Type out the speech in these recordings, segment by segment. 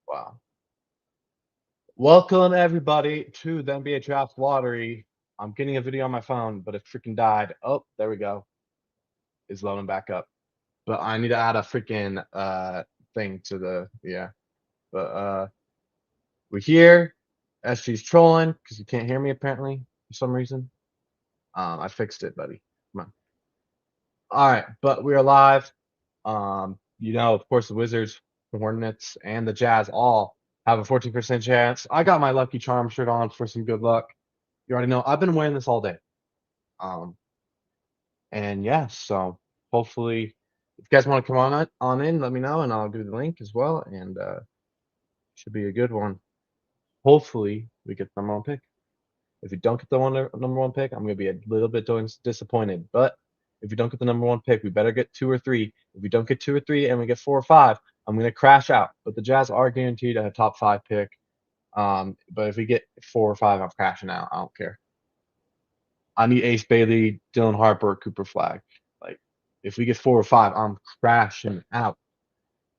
Wow. Welcome everybody to the NBA Draft Lottery. I'm getting a video on my phone, but it freaking died. Oh, there we go. It's loading back up. But I need to add a freaking thing to the. But we're here. SG's trolling because you can't hear me apparently for some reason. I fixed it, buddy. Come on. All right, but we are live. Of course, the Wizards, the Hornets, and the Jazz all have a 14% chance. I got my Lucky Charm shirt on for some good luck. You already know I've been wearing this all day. And yeah, so hopefully, if you guys want to come on in, let me know, and I'll do the link as well. And should be a good one. Hopefully, we get the number one pick. If you don't get the number one pick, I'm gonna be a little bit disappointed. But if you don't get the number one pick, we better get 2 or 3. If we don't get 2 or 3 and we get 4 or 5, I'm gonna crash out. But the Jazz are guaranteed a top 5 pick. But if we get 4 or 5, I'm crashing out. I don't care. I need Ace Bailey, Dylan Harper, Cooper Flag. Like, if we get 4 or 5, I'm crashing out.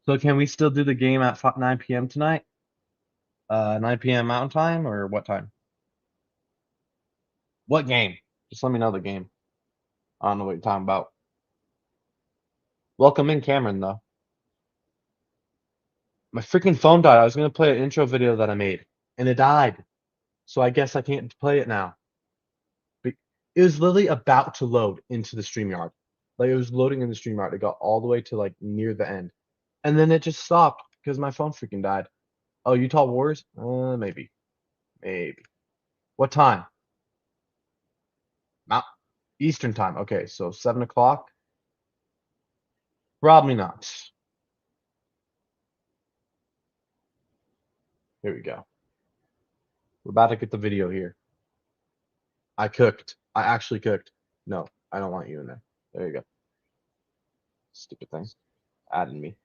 So can we still do the game at 9 p.m. tonight? 9 p.m. Mountain Time, or what time? What game? Just let me know the game. I don't know what you're talking about. Welcome in, Cameron, though. My freaking phone died. I was going to play an intro video that I made, and it died. So I guess I can't play it now. It was literally about to load into the StreamYard. Like, it was loading in the StreamYard. It got all the way to, like, near the end. And then it just stopped because my phone freaking died. Oh, Utah Wars? Maybe. Maybe. What time? Eastern time. Okay, so 7 o'clock? Probably not. Here we go. We're about to get the video here. I cooked. I actually cooked. No, I don't want you in there. There you go. Stupid thing. Adding me.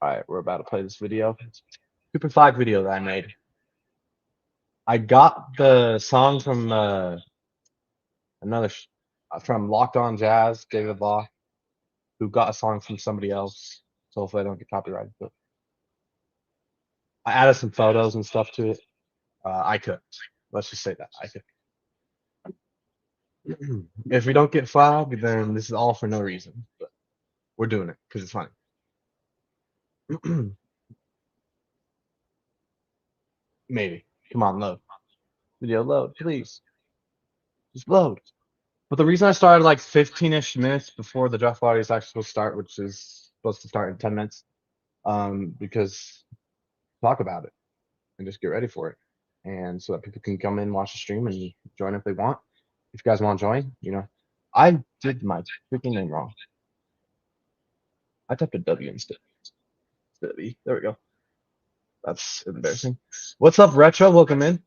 Alright, we're about to play this video. Cooper Flag video that I made. I got the song from from Locked On Jazz, David Law, who got a song from somebody else. So hopefully I don't get copyrighted. But I added some photos and stuff to it. I cooked. Let's just say that I cooked. If we don't get flagged, then this is all for no reason. But we're doing it because it's funny. Maybe. Come on, load. Video load, please. Just load. But the reason I started like 15-ish minutes before the draft lottery is actually supposed to start, which is supposed to start in 10 minutes, because talk about it and just get ready for it, and so that people can come in, watch the stream, and join if they want. If you guys want to join, I did my freaking name wrong. I typed a W instead of E. There we go. That's embarrassing. What's up, Retro? Welcome in.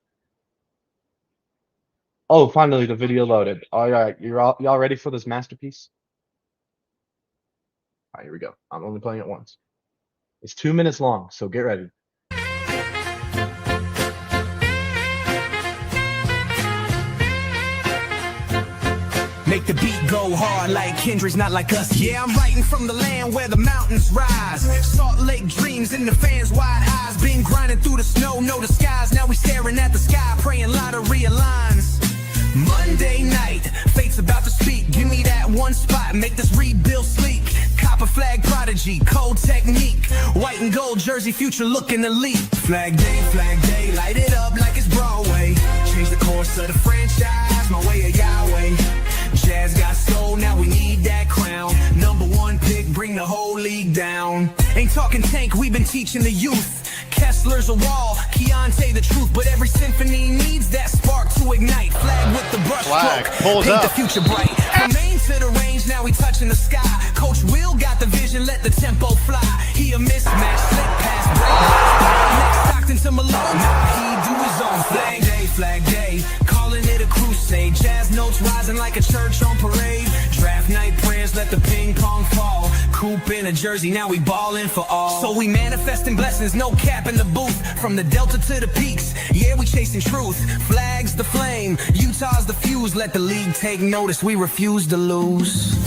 Oh, finally the video loaded. All right, y'all ready for this masterpiece? All right, here we go. I'm only playing it once. It's 2 minutes long, so get ready. Make the beat go hard like Kendrick's, not like us. Yeah, I'm writing from the land where the mountains rise. Salt Lake dreams in the fans' wide eyes. Been grinding through the snow, no disguise. Now we staring at the sky, praying lottery aligns. Monday night, fate's about to speak. Give me that one spot, make this rebuild sleek. Copper flag prodigy, cold technique. White and gold jersey, future looking elite. Flag day, light it up like it's Broadway. Change the course of the franchise, my way or Yahweh. Jazz got soul, now we need that crown. Number one pick, bring the whole league down. Ain't talking tank, we've been teaching the youth. Kessler's a wall, Keontae the truth. But every symphony needs that spark to ignite. Flag with the brush stroke, paint the future bright. From Maine to the range, now we touching the sky. Coach Will got the vision, let the tempo fly. He a mismatch, slip pass, break. Next Stockton to Malone, now he do his own. Flag day, calling it a crusade. Jazz notes rising like a church on parade. Draft night prayers, let the ping pong fall. Coop in a jersey, now we ballin' for all. So we manifesting blessings, no cap in the booth. From the delta to the peaks, yeah, we chasing truth. Flags the flame, Utah's the fuse. Let the league take notice, we refuse to lose.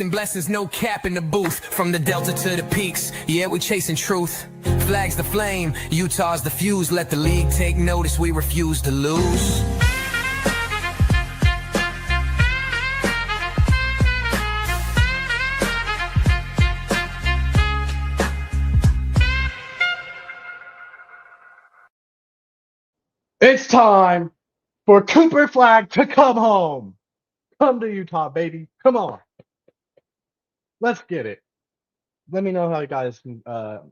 manifesting blessings, no cap in the booth. From the delta to the peaks, yeah, we chasing truth. Flags the flame, Utah's the fuse. Let the league take notice, we refuse to lose. It's time for Cooper Flag to come home. Come to Utah, baby. Come on. Let's get it. Let me know how you guys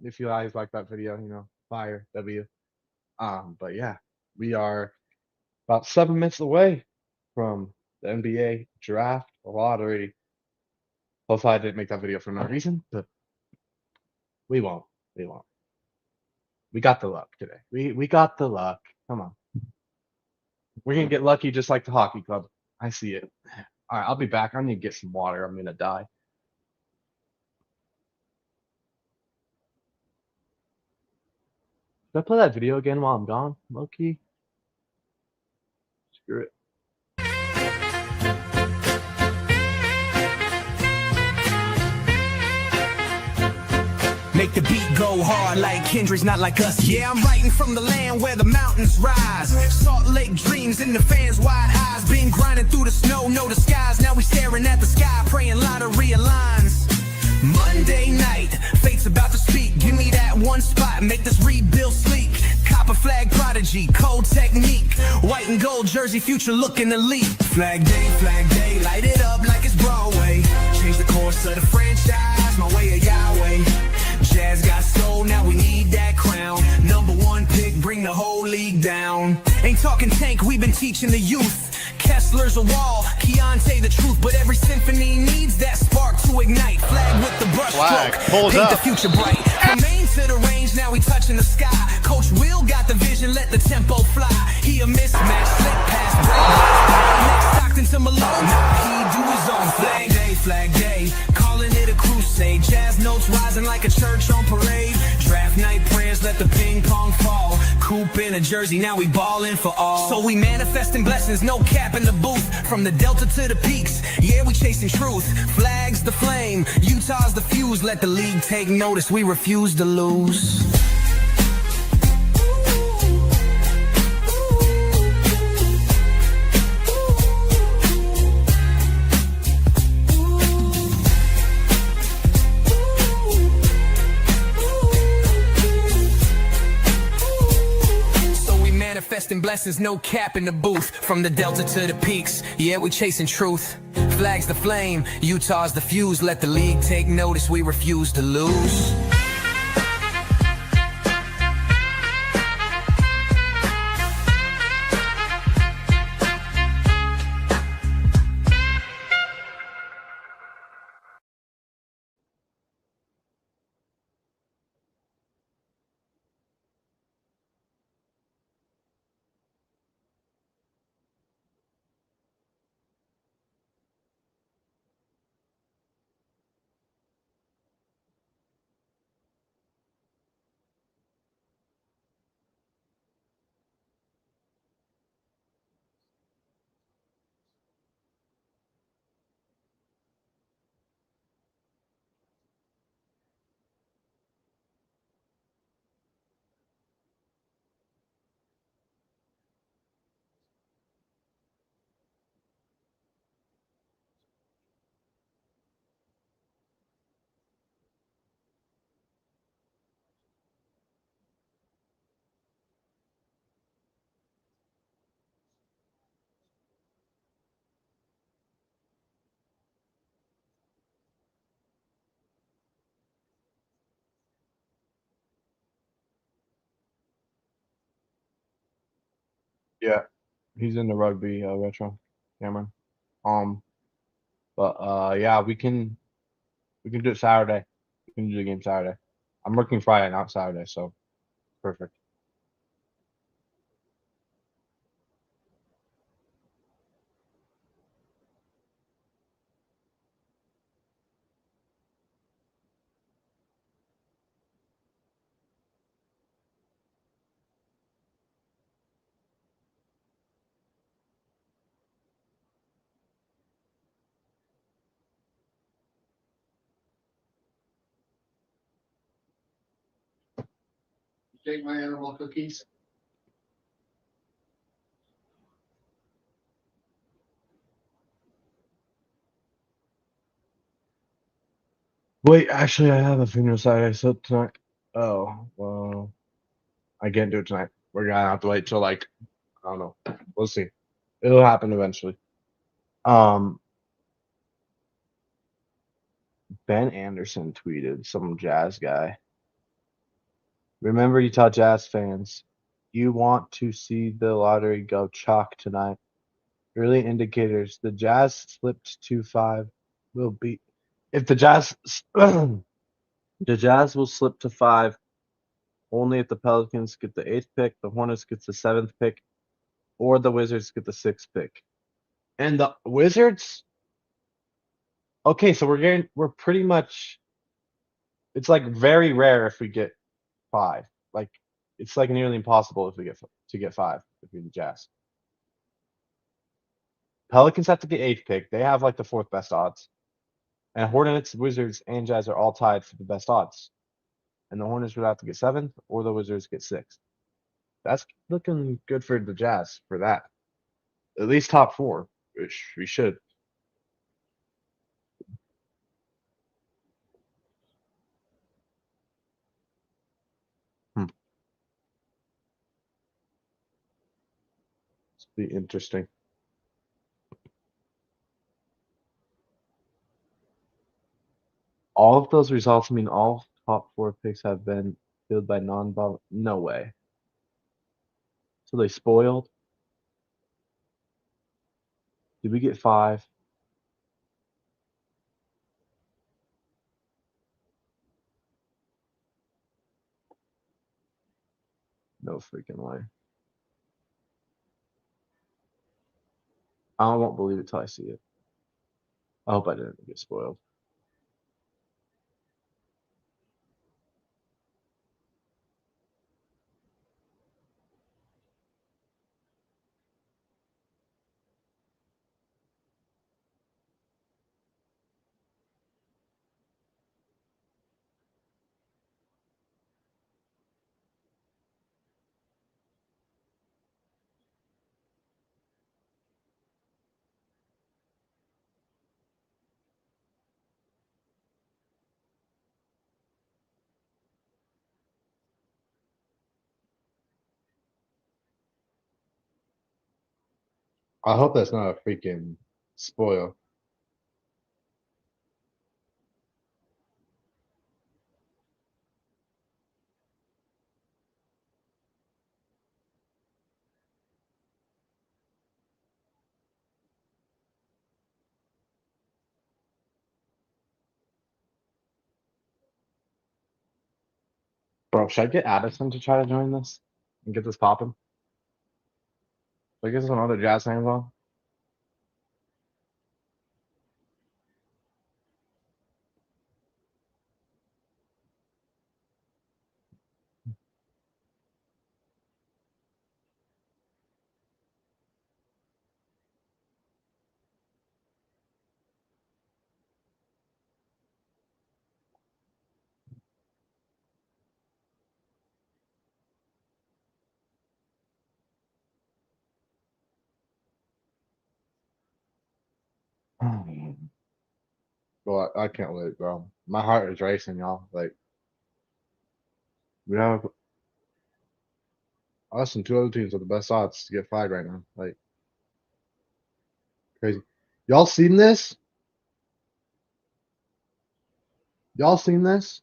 if you guys like that video, fire W. But yeah, we are about 7 minutes away from the NBA draft lottery. Hopefully I didn't make that video for no reason, but we won't. We won't. We got the luck today. We got the luck. Come on. We're gonna get lucky just like the hockey club. I see it. All right, I'll be back. I need to get some water. I'm gonna die. Should I play that video again while I'm gone? Low key. Screw it. Make the beat go hard like Kendrick's not like us. Yeah, I'm writing from the land where the mountains rise. Salt Lake dreams in the fans' wide eyes. Been grinding through the snow, no disguise. Now we staring at the sky, praying lottery aligns. Monday night, fate's about to speak. Give me that one spot, make this rebuild sleek. Copper flag prodigy, cold technique. White and gold jersey, future looking elite. Flag day, light it up like it's Broadway. Change the course of the franchise, my way of Yahweh. Jazz got soul, now we need that crown. #1 pick, bring the whole league down. Ain't talking tank, we've been teaching the youth. Kessler's a wall, Keontae the truth. But every symphony needs that spark to ignite. Flag with the brush stroke, paint the future bright. From Maine to the range, now we touching the sky. Coach Will got the vision, let the tempo fly. He a mismatch, slip pass, break. Next Stockton to Malone, now he do his own. Flag day, calling it a crusade. Jazz notes rising like a church on parade. Draft night prayers, let the ping pong fall. Coop in a jersey, now we ballin' for all. So we manifesting blessings, no cap in the booth. From the delta to the peaks, yeah, we chasing truth. Flags the flame, Utah's the fuse. Let the league take notice, we refuse to lose. Manifesting blessings, no cap in the booth. From the delta to the peaks, yeah, we chasing truth. Flags the flame, Utah's the fuse. Let the league take notice, we refuse to lose. Yeah, he's in the rugby retro, Cameron. Um, but yeah, we can do it Saturday. We can do the game Saturday. I'm working Friday, not Saturday, so perfect. Take my animal cookies. Wait, actually, I have a funeral Saturday, so tonight. Oh, well, I can't do it tonight. We're gonna have to wait till like I don't know. We'll see. It'll happen eventually. Um, Ben Anderson tweeted, some jazz guy. Remember, Utah Jazz fans, you want to see the lottery go chalk tonight. Early indicators: the Jazz slipped to 5. Will be if the Jazz the Jazz will slip to 5 only if the Pelicans get the 8th pick, the Hornets gets the 7th pick, or the Wizards get the 6th pick. And the Wizards, okay, so we're pretty much, it's like very rare if we get 5. Like it's like nearly impossible if we get 5 if we the Jazz. Pelicans have to get 8th pick. They have like the 4th best odds. And Hornets, Wizards, and Jazz are all tied for the best odds. And the Hornets would have to get 7th, or the Wizards get 6th. That's looking good for the Jazz for that. At least top 4, which we should. Hmm. It's be interesting. All of those results mean all top 4 picks have been filled by non-bubble. No way. So they spoiled. Did we get 5? No freaking way. I won't believe it till I see it. I hope I didn't get spoiled. I hope that's not a freaking spoil. Bro, should I get Addison to try to join this and get this popping? Should I get some other Jazz fans on? Bro, I can't wait, bro. My heart is racing, y'all. Like, we have us and 2 other teams with the best odds to get 5 right now. Like, crazy. Y'all seen this? Y'all seen this?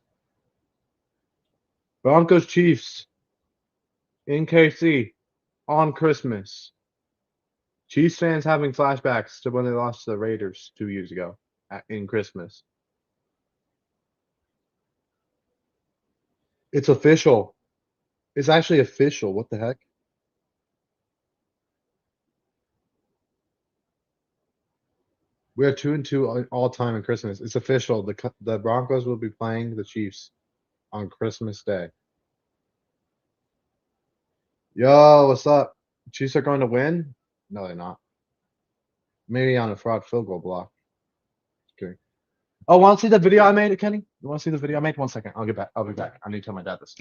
Broncos Chiefs in KC on Christmas. Chiefs fans having flashbacks to when they lost to the Raiders 2 years ago in Christmas. It's official. It's actually official. What the heck? We are 2-2 all time in Christmas. It's official. The Broncos will be playing the Chiefs on Christmas Day. Yo, what's up? Chiefs are going to win? No, they're not. Maybe on a fraud field goal block. Okay. Oh, want to see the video I made, Kenny? You want to see the video I made? 1 second. I'll get back. I'll be back. I need to tell my dad this.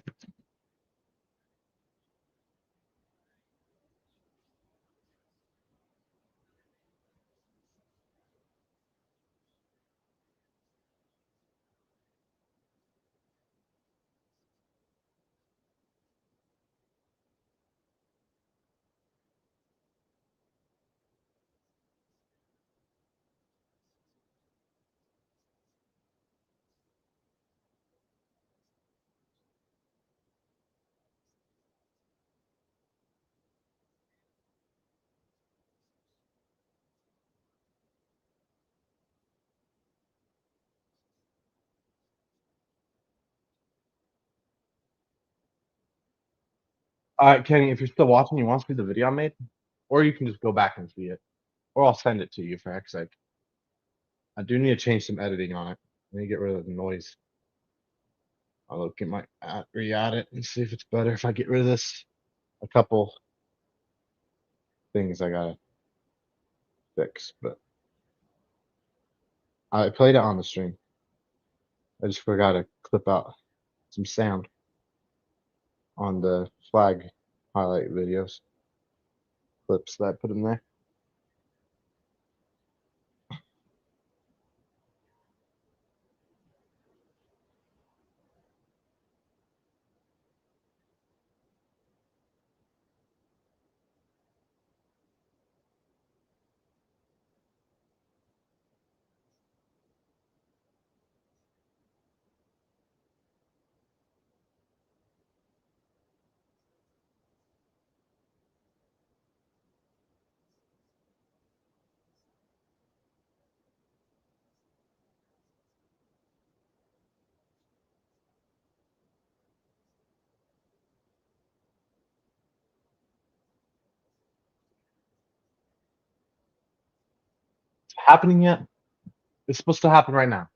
All right, Kenny, if you're still watching, you want to see the video I made, or you can just go back and see it, or I'll send it to you for heck's sake. I do need to change some editing on it. I need to get rid of the noise. I'll look at my re-add it and see if it's better if I get rid of this. A couple things I gotta fix, but I played it on the stream. I just forgot to clip out some sound on the flag highlight videos clips that I put in there. It's happening yet? It's supposed to happen right now.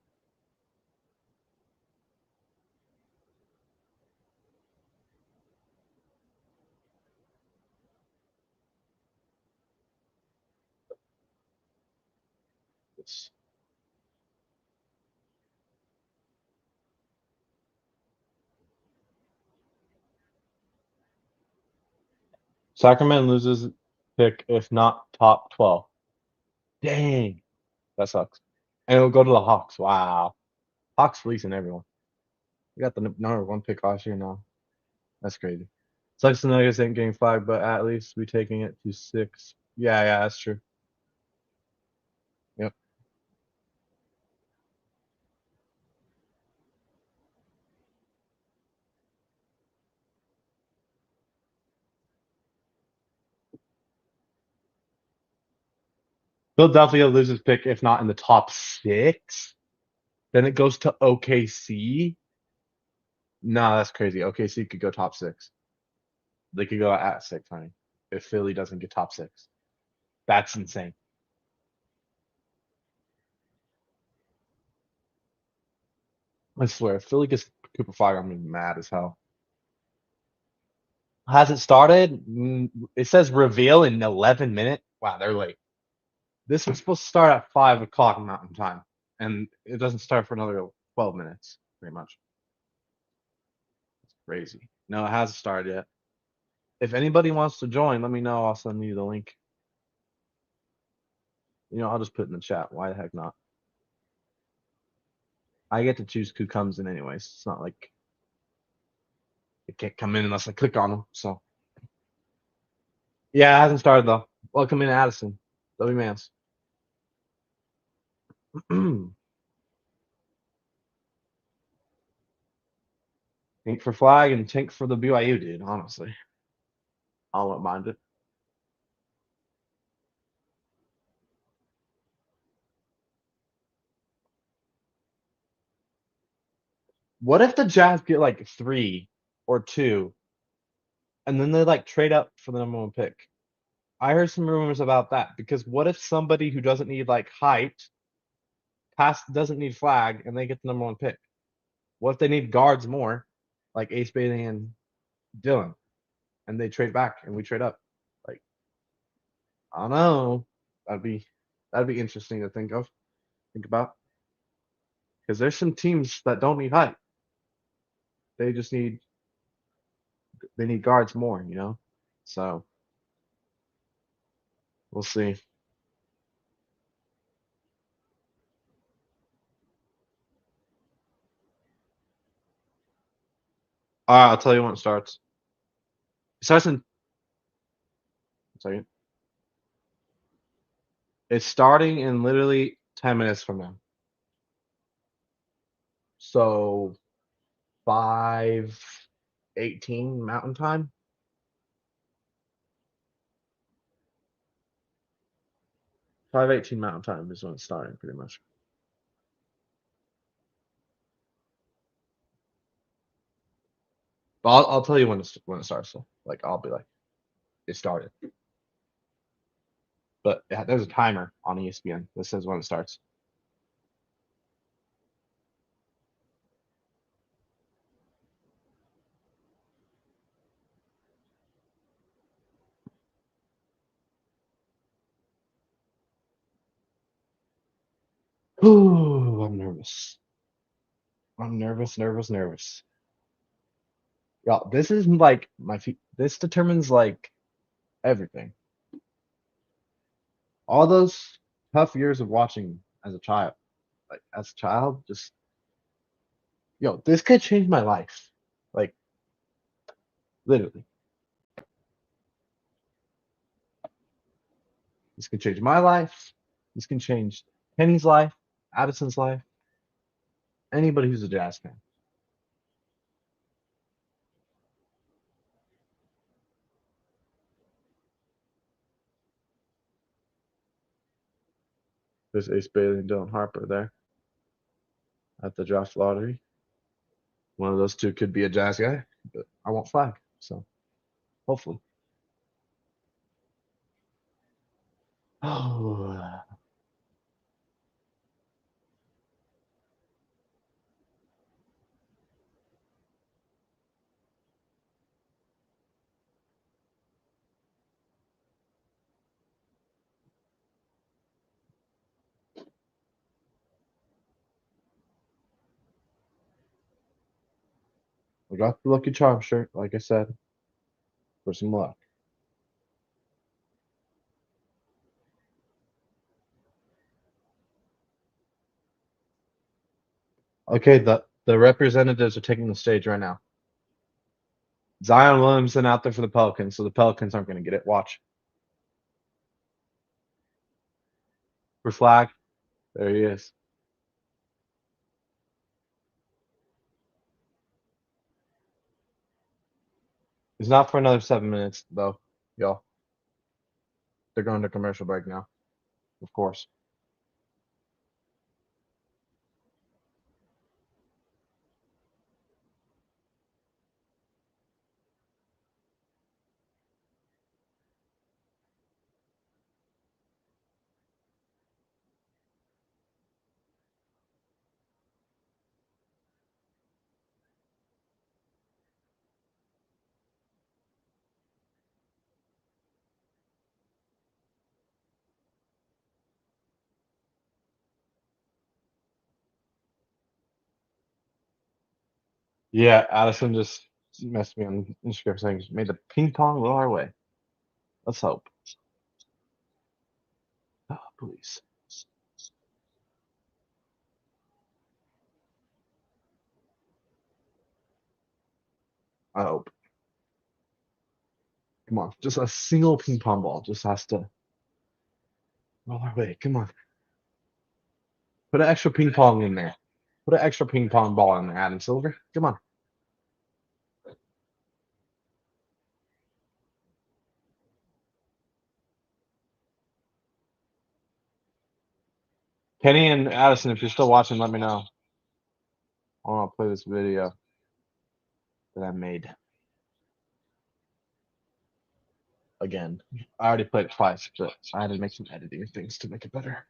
It's Sacramento loses pick if not top 12. Dang, that sucks. And it'll go to the Hawks. Wow. Hawks fleecing everyone. We got the number one pick last year now. That's crazy. Sucks the Nuggets ain't getting flagged, but at least we taking it to 6. Yeah, that's true. Yep. Philadelphia loses pick if not in the top 6. Then it goes to OKC. No, that's crazy. OKC could go top 6. They could go at 6, honey. If Philly doesn't get top 6. That's insane. I swear, if Philly gets Cooper Flag, I'm gonna be mad as hell. Has it started? It says reveal in 11 minutes. Wow, they're late. This was supposed to start at 5 o'clock Mountain Time, and it doesn't start for another 12 minutes, pretty much. It's crazy. No, it hasn't started yet. If anybody wants to join, let me know. I'll send you the link. I'll just put it in the chat. Why the heck not? I get to choose who comes in anyways. It's not like it can't come in unless I click on them. So yeah, it hasn't started though. Welcome in, Addison. W Mans. Tank for flag and tank for the BYU dude, honestly. I won't mind it. What if the Jazz get like 3 or 2 and then they like trade up for the number one pick? I heard some rumors about that because what if somebody who doesn't need like height doesn't need flag and they get the number one pick? What if they need guards more, like Ace Bailey and Dylan, and they trade back and we trade up? Like, I don't know. That'd be interesting to think about. Because there's some teams that don't need height. They just need guards more. So we'll see. I'll tell you when it starts. It starts in a second. It's starting in literally 10 minutes from now. So 5:18 Mountain Time. 5:18 Mountain Time is when it's starting, pretty much. But I'll tell you when it starts. So, like I'll be like, it started. But yeah, there's a timer on ESPN that says when it starts. Ooh, I'm nervous. I'm nervous. Y'all, this is like this determines like everything. All those tough years of watching as a child, just this could change my life. Like literally. This can change my life. This can change Kenny's life, Addison's life, anybody who's a Jazz fan. There's Ace Bailey and Dylan Harper there at the draft lottery. One of those two could be a Jazz guy, but I won't flag. So hopefully. Oh, I got the Lucky Charm shirt, like I said, for some luck. Okay, the representatives are taking the stage right now. Zion Williamson out there for the Pelicans, so the Pelicans aren't going to get it. Watch. For flag. There he is. It's not for another 7 minutes, though, y'all. They're going to commercial break now, of course. Yeah, Addison just messed me on Instagram saying made the ping pong roll our way. Let's hope. Oh, please. I hope. Come on, just a single ping pong ball just has to roll our way. Come on. Put an extra ping pong in there. Put an extra ping pong ball in there, Adam Silver. Come on. Kenny and Addison, if you're still watching, let me know. I want to play this video that I made. Again, I already played it twice, but I had to make some editing things to make it better.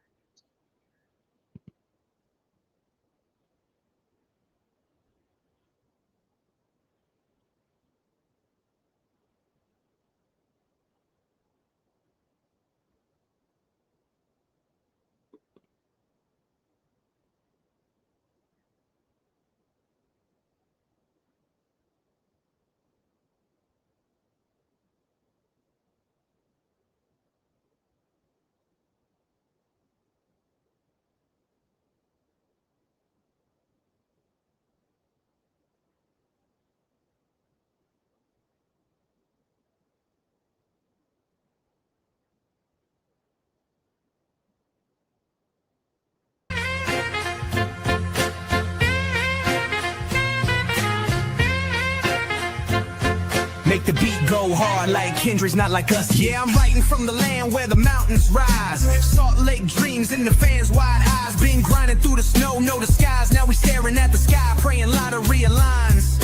Make the beat go hard like Kendrick's not like us. Yeah, I'm writing from the land where the mountains rise. Salt Lake dreams in the fans' wide eyes. Been grinding through the snow, know the skies. Now we staring at the sky, praying lottery aligns.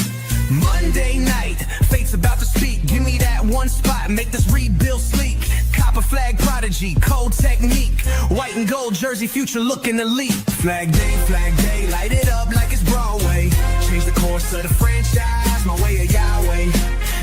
Monday night, fate's about to speak. Give me that one spot, make this rebuild sleek. Copper flag prodigy, cold technique. White and gold jersey, future looking elite. Flag day, light it up like it's Broadway. Change the course of the franchise, my way of Yahweh.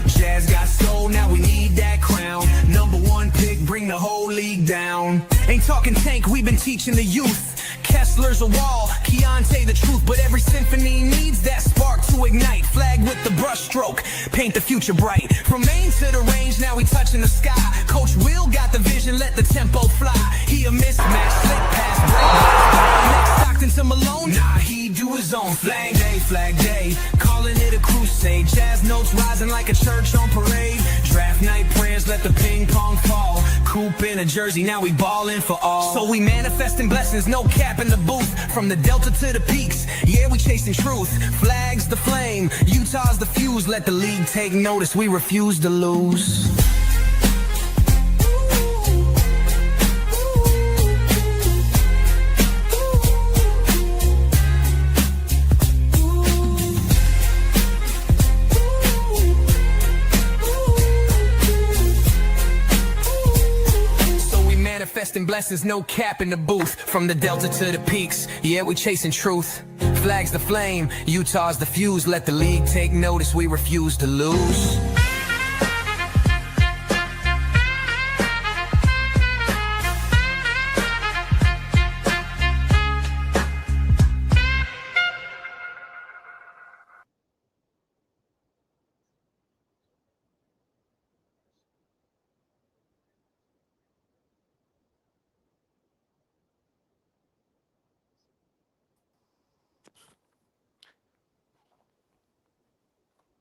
Jazz got soul, now we need that crown. Number one pick, bring the whole league down. Ain't talking tank, we've been teaching the youth. Kessler's a wall, Keontae the truth. But every symphony needs that spark to ignite. Flag with the brushstroke, paint the future bright. From Maine to the range, now we touching the sky. Coach Will got the vision, let the tempo fly. He a mismatch, slick pass, break. Next Stockton to Malone, nah, he do his own. Flag day, calling it a crusade. Jazz notes rising like a church on parade. Draft night prayers, let the ping pong fall. Coop in a jersey, now we ballin' for all. So we manifesting blessings, no cap in the booth. From the delta to the peaks, yeah, we chasing truth. Flags the flame, Utah's the fuse. Let the league take notice, we refuse to lose. Manifesting blessings, no cap in the booth. From the delta to the peaks, yeah, we chasing truth. Flags the flame, Utah's the fuse. Let the league take notice, we refuse to lose.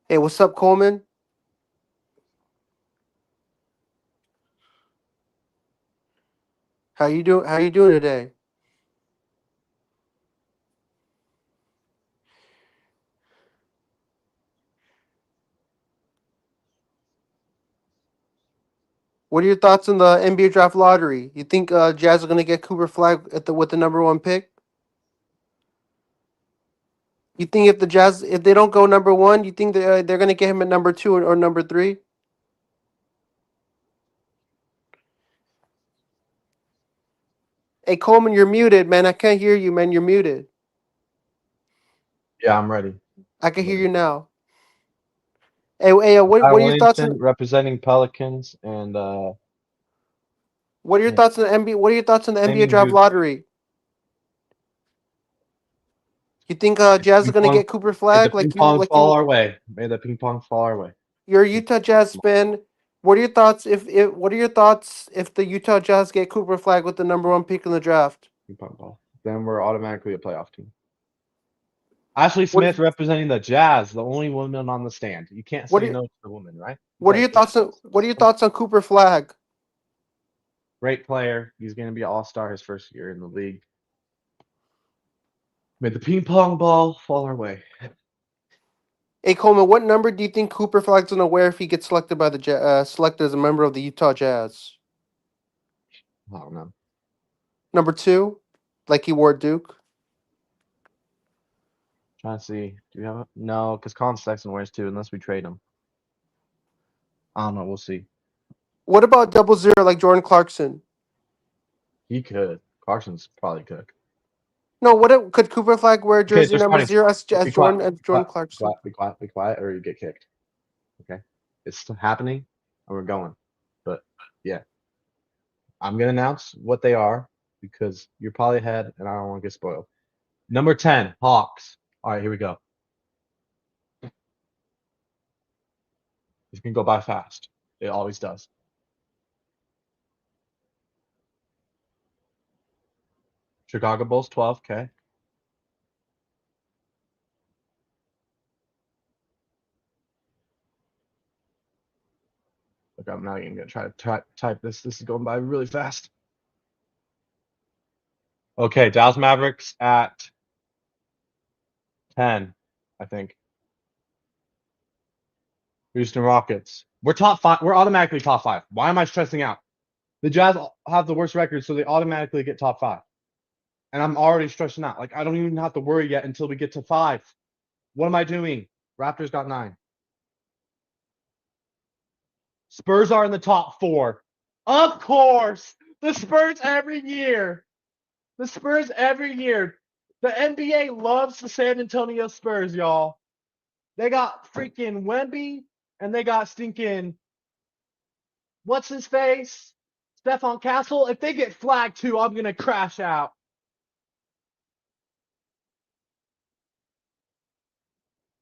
Hey, what's up, Coleman? How you doing? How you doing today? What are your thoughts on the NBA draft lottery? You think Jazz are gonna get Cooper Flag at the with the number one pick? You think if the Jazz if they don't go number one, you think they're gonna get him at number two or number three? Hey Coleman, you're muted, man. I can't hear you, man. You're muted. Yeah, I'm ready. I can hear you now. Hey, Kyle what are your thoughts Williamson on representing Pelicans and what are your yeah, thoughts on the NBA? What are your thoughts on the NBA naming draft who lottery? You think Jazz are ping gonna pong. get Cooper May the Flag ping pong like fall you? our way. May the ping pong fall our way. You're a Utah Jazz fan. What are your thoughts if what are your thoughts if the Utah Jazz get Cooper Flag with the number one pick in the draft? Ping pong ball. Then we're automatically a playoff team. Ashley What Smith representing the Jazz, the only woman on the stand. You can't what say are no to the woman, right? You what are can't your say thoughts on Cooper Flag? great player. He's going to be an all-star his first year in the league. May the ping pong ball fall our way. Hey Coleman, what number do you think Cooper Flag's gonna wear if he gets selected by the selected as a member of the Utah Jazz? I don't know. Number two, like he wore at Duke. Trying to see. Do you have it? No, because Colin Sexton wears two unless we trade him. I don't know. We'll see. What about 00 like Jordan Clarkson? He could. Carson's probably could. No, could Cooper Flag wear Okay, jersey they're number starting. 0 Be quiet. As Be Jordan quiet. Be Clarkson? quiet. Be quiet. Be quiet, or you get kicked. Okay, it's happening, and we're going. But yeah, I'm gonna announce what they are because you're probably ahead, and I don't want to get spoiled. Number 10, Hawks. All right, here we go. It's gonna go by fast. It always does. Chicago Bulls 12. Okay. Look, I'm not even gonna try to type this. This is going by really fast. Okay, Dallas Mavericks at 10, I think. Houston Rockets. We're top five. We're automatically top five. Why am I stressing out? The Jazz have the worst record, so they automatically get top five. And I'm already stressing out. Like I don't even have to worry yet until we get to 5. What am I doing? Raptors got 9. Spurs are in the top 4. Of course, the Spurs every year. The Spurs every year. The NBA loves the San Antonio Spurs, y'all. They got freaking Wemby, and they got stinking what's his face? Stephon Castle. If they get flagged too, I'm gonna crash out.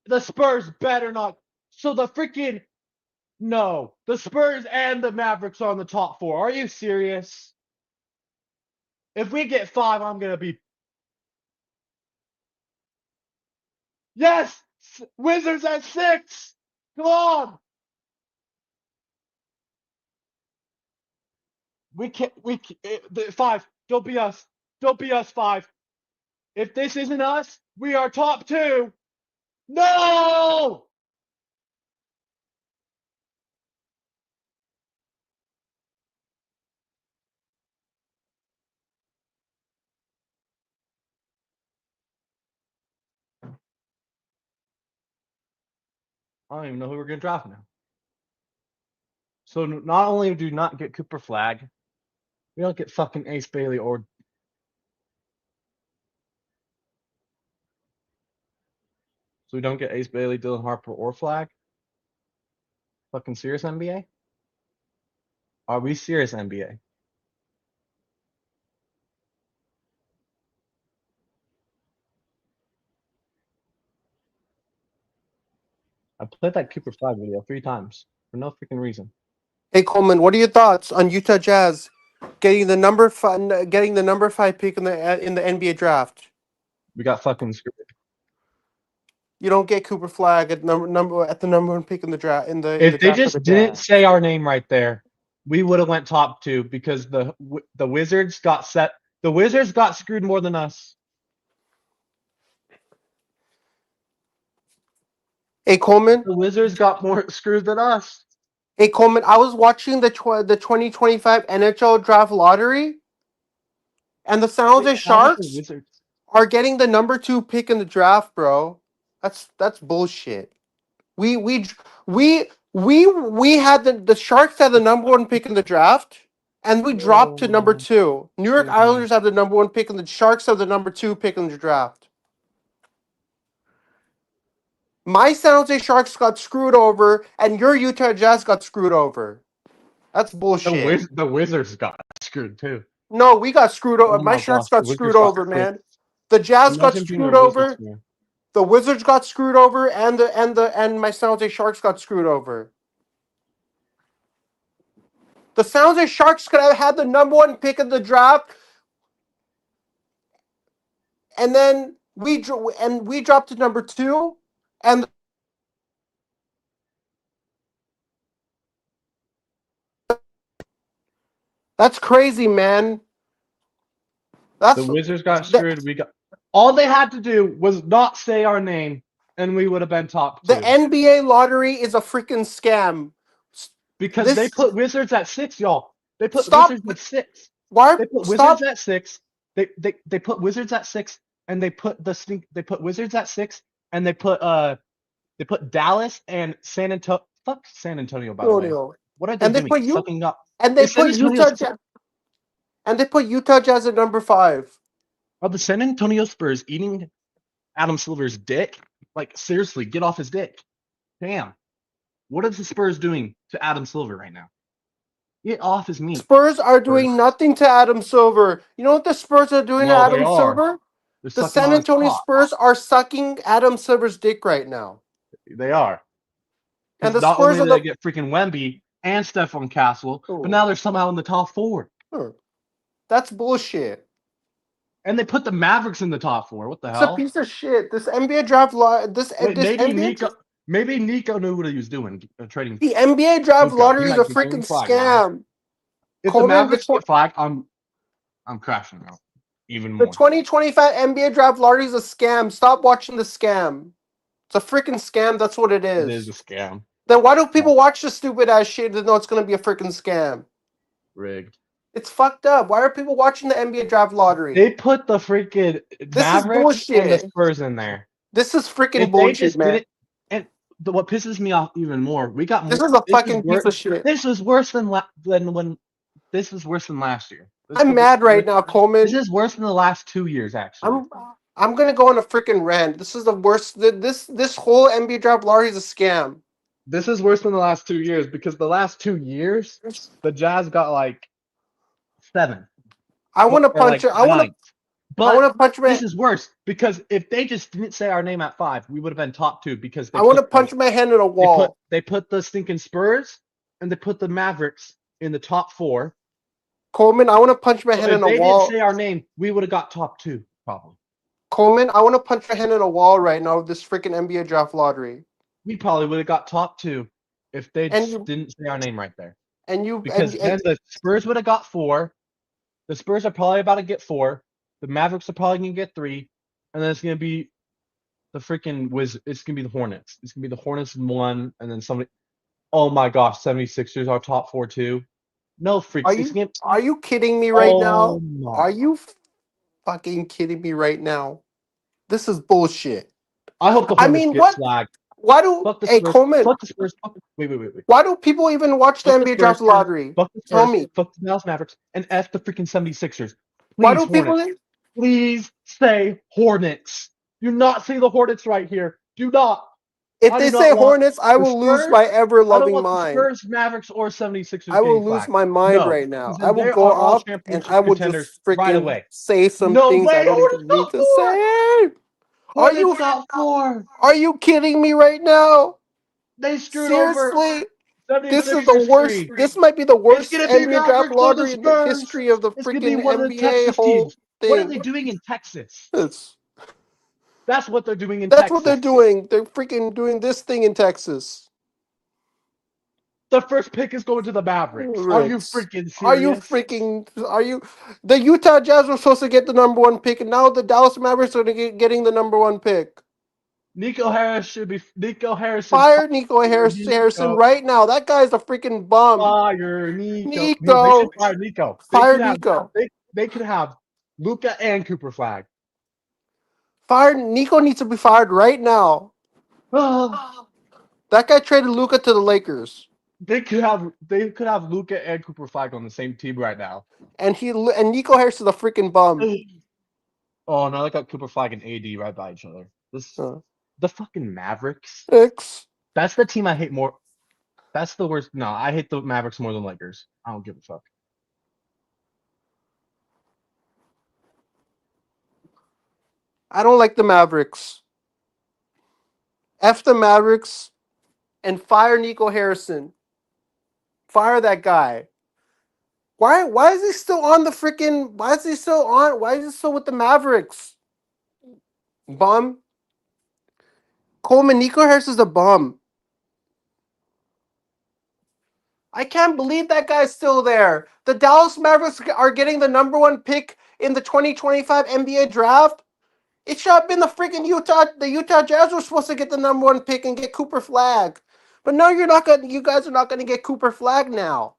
The Spurs better not. So the freaking no, the Spurs and the Mavericks are on the top 4. Are you serious? If we get 5, I'm gonna be. Yes, Wizards at 6. Come on. We can't. 5. Don't be us. Don't be us. 5. If this isn't us, we are top 2. No. I don't even know who we're gonna draft now. So not only do we not get Cooper Flag, we don't get fucking Ace Bailey or. So we don't get Ace Bailey, Dylan Harper, or Flag. Fucking serious NBA? Are we serious NBA? I played that Cooper Flag video 3 times for no freaking reason. Hey Coleman, what are your thoughts on Utah Jazz getting the number 5 pick in the NBA draft? We got fucking screwed. You don't get Cooper Flag at the number 1 pick in the draft If they draft of just the didn't Jazz. say our name right there, we would have went top 2 because the Wizards got set. The Wizards got screwed more than us. Hey Coleman. The Wizards got more screwed than us. Hey Coleman, I was watching the 2025 NHL draft lottery, and the San Jose How about the Sharks Wizards? are getting the number 2 pick in the draft, bro. That's bullshit. We had the Sharks had the number 1 pick in the draft, and we dropped to number 2. New York Islanders have the number 1 pick, and the Sharks have the number 2 pick in the draft. My San Jose Sharks got screwed over, and your Utah Jazz got screwed over. That's bullshit. The Wizards got screwed too. No, we got screwed over. Oh My my Sharks gosh, got the screwed Wizards got over, man. 6. The Jazz got Imagine being a screwed Wizards over. fan. The Wizards got screwed over, and my San Jose Sharks got screwed over. The San Jose Sharks could have had the number 1 pick of the draft, and then we dropped to number 2, and that's crazy, man. The Wizards got screwed. We got all they had to do was not say our name, and we would have been top 2. The NBA lottery is a freaking scam. Because they put Wizards at 6, y'all. They put Stop. Wizards at 6. Why? They put Stop. Wizards at 6. They put Wizards at 6, and they put Wizards at 6, and they put Dallas and San Antonio. Fuck San Antonio, by the way. What are they doing? Sucking up. And they put Utah Jazz. And they put Utah Jazz at number 5. Are the San Antonio Spurs eating Adam Silver's dick? Like, seriously, get off his dick. Damn. What are the Spurs doing to Adam Silver right now? Get off his meat. Spurs are doing nothing to Adam Silver. You know what the Spurs are doing to Adam Silver? The San Antonio Spurs are sucking Adam Silver's dick right now. They are. And the not Spurs only they get freaking Wemby and Stephon Castle, but now they're somehow in the top 4. That's bullshit. And they put the Mavericks in the top 4. What the hell? It's a piece of shit. This NBA draft Maybe Nico knew what he was doing, trading. The NBA draft lottery is a freaking scam. If the Mavericks get flagged, I'm crashing out even more. The 2025 NBA draft lottery is a scam. Stop watching the scam. It's a freaking scam. That's what it is. It is a scam. Then why do people watch the stupid ass shit and know it's going to be a freaking scam? Rigged. It's fucked up. Why are people watching the NBA draft lottery? They put the freaking Mavericks and the Spurs in there. This is freaking bullshit, man. And what pisses me off even more, we got This more. is a This is fucking piece worse. of shit. This is worse than when. This is worse than last year. I'm mad right now, This Coleman. is worse than the last 2 years, actually. I'm gonna go on a freaking rant. This is the worst. This whole NBA draft lottery is a scam. This is worse than the last 2 years because the last 2 years, the Jazz got like 7 I want to or punch like it. 9. I want But to punch this my. is worse because if they just didn't say our name at 5, we would have been top 2 because I want to punch my hand in a wall. they put the stinking Spurs and they put the Mavericks in the top 4. Coleman, I want to punch my So hand if in a they didn't wall. say our name, we would have got top 2 probably. Coleman, I want to punch my hand in a wall right now with this freaking NBA draft lottery. We probably would have got top 2 if they And just you didn't say our name right there. and you Because then the Spurs would have got 4. The Spurs are probably about to get 4. The Mavericks are probably gonna get 3, and then it's gonna be the freaking It's gonna be the Hornets. It's gonna be the Hornets in 1, and then somebody. Oh my gosh, 76ers are top 4 too. No freaks. It's gonna. are you kidding me right Oh now? my. Are you fucking kidding me right now? This is bullshit. I hope the I Hornets mean, get what? flagged. Why do Fuck the hey Spurs. Coleman? Fuck the Spurs. Wait. Why do people even watch the Fuck the NBA draft Spurs. lottery? Fuck the Tell Spurs. me. Fuck the Dallas Mavericks. And F the freaking 76ers. Why Please, do people? Hornets. Please say Hornets. Do not say the Hornets right here. Do not. If I they do say not want Hornets, I the will lose Spurs. my ever I don't loving want the mind. Spurs, Mavericks, or 76ers I will getting lose flagged. my mind No, right now. because I then will they go are all up and championship I will contenders just right freaking away. say some No things I way, don't even Hornets need got to 4. say. Hornets got 4. Are you kidding me right now? They screwed over Seriously? This is the 76ers worst. 3. This might be the It's worst gonna be NBA draft Mavericks or the lottery in the Spurs. history of the It's gonna be freaking one of the NBA Texas whole teams. What are thing. they doing in Texas? It's, That's what they're doing in that's what they're Texas. doing. They're freaking doing this thing in Texas. The first pick is going to the Mavericks. Are you Ricks. freaking Are you serious? freaking? Are you? The Utah Jazz were supposed to get the number 1 pick, and now the Dallas Mavericks are getting the number 1 pick. Nico Harris should be. Nico Harrison. Fire Nico Fire Harrison Nico. right now. That guy's a freaking bum. Fire Nico. No, they Nico. should fire Nico. They Fire could have. Nico. They could have Luca and Cooper Flag. Fire Nico needs to be fired right now. Oh, That guy traded Luca to the Lakers, they could have. They could have Luca and Cooper Flag on the same team right now. and Nico Harris is a freaking bum. Oh no, I got Cooper Flag and AD right by each other. The fucking Mavericks. Six. That's the team I hate more. That's the worst. No, I hate the Mavericks more than Lakers. I don't give a fuck. I don't like the Mavericks. F the Mavericks and fire Nico Harrison. Fire that guy. Why is he still on the freaking why is he still on why is he still with the Mavericks? Bum. Coleman, Nico Harris is a bum. I can't believe that guy's still there. The Dallas Mavericks are getting the number 1 pick in the 2025 NBA draft. It should have been the Utah Jazz were supposed to get the number 1 pick and get Cooper Flag. But no, you guys are not gonna get Cooper Flag now.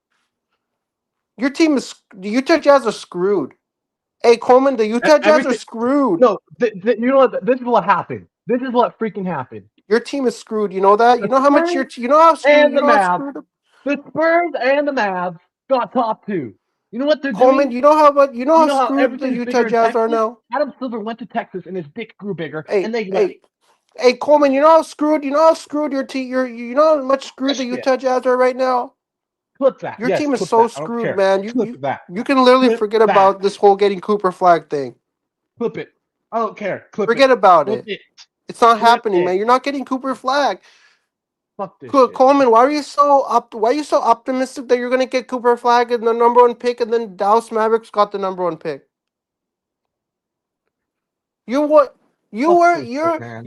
Your team is the Utah Jazz are screwed. Hey Coleman, the Utah Jazz are Everything. screwed. No, you know what? This is what happened. This is what freaking happened. Your team is screwed. You know that? You The know how much Spurs you know how screwed and you the know how Mavs. screwed The Spurs and the Mavs got top 2. You know what they're Coleman, doing? you know You how know how screwed the everything's Utah bigger in Jazz are Texas? now? Adam Silver went to Texas and his dick grew bigger, Hey, and they left. hey, hey, Coleman, you know how screwed your team you know how much screwed the Shit. Utah Jazz are right now? Clip that. Your Yes, team is clip so that. I don't screwed, care. man. Clip that. You can literally Clip forget that. about this whole getting Cooper Flag thing. Clip it. I don't care. Clip Forget it. about Clip it. it. It's not Clip happening, it. man. You're not getting Cooper Flag. Fuck this shit. Coleman, why are you so optimistic that you're gonna get Cooper Flag and the number 1 pick, and then Dallas Mavericks got the number 1 pick? You what? You Fuck were this shit, man.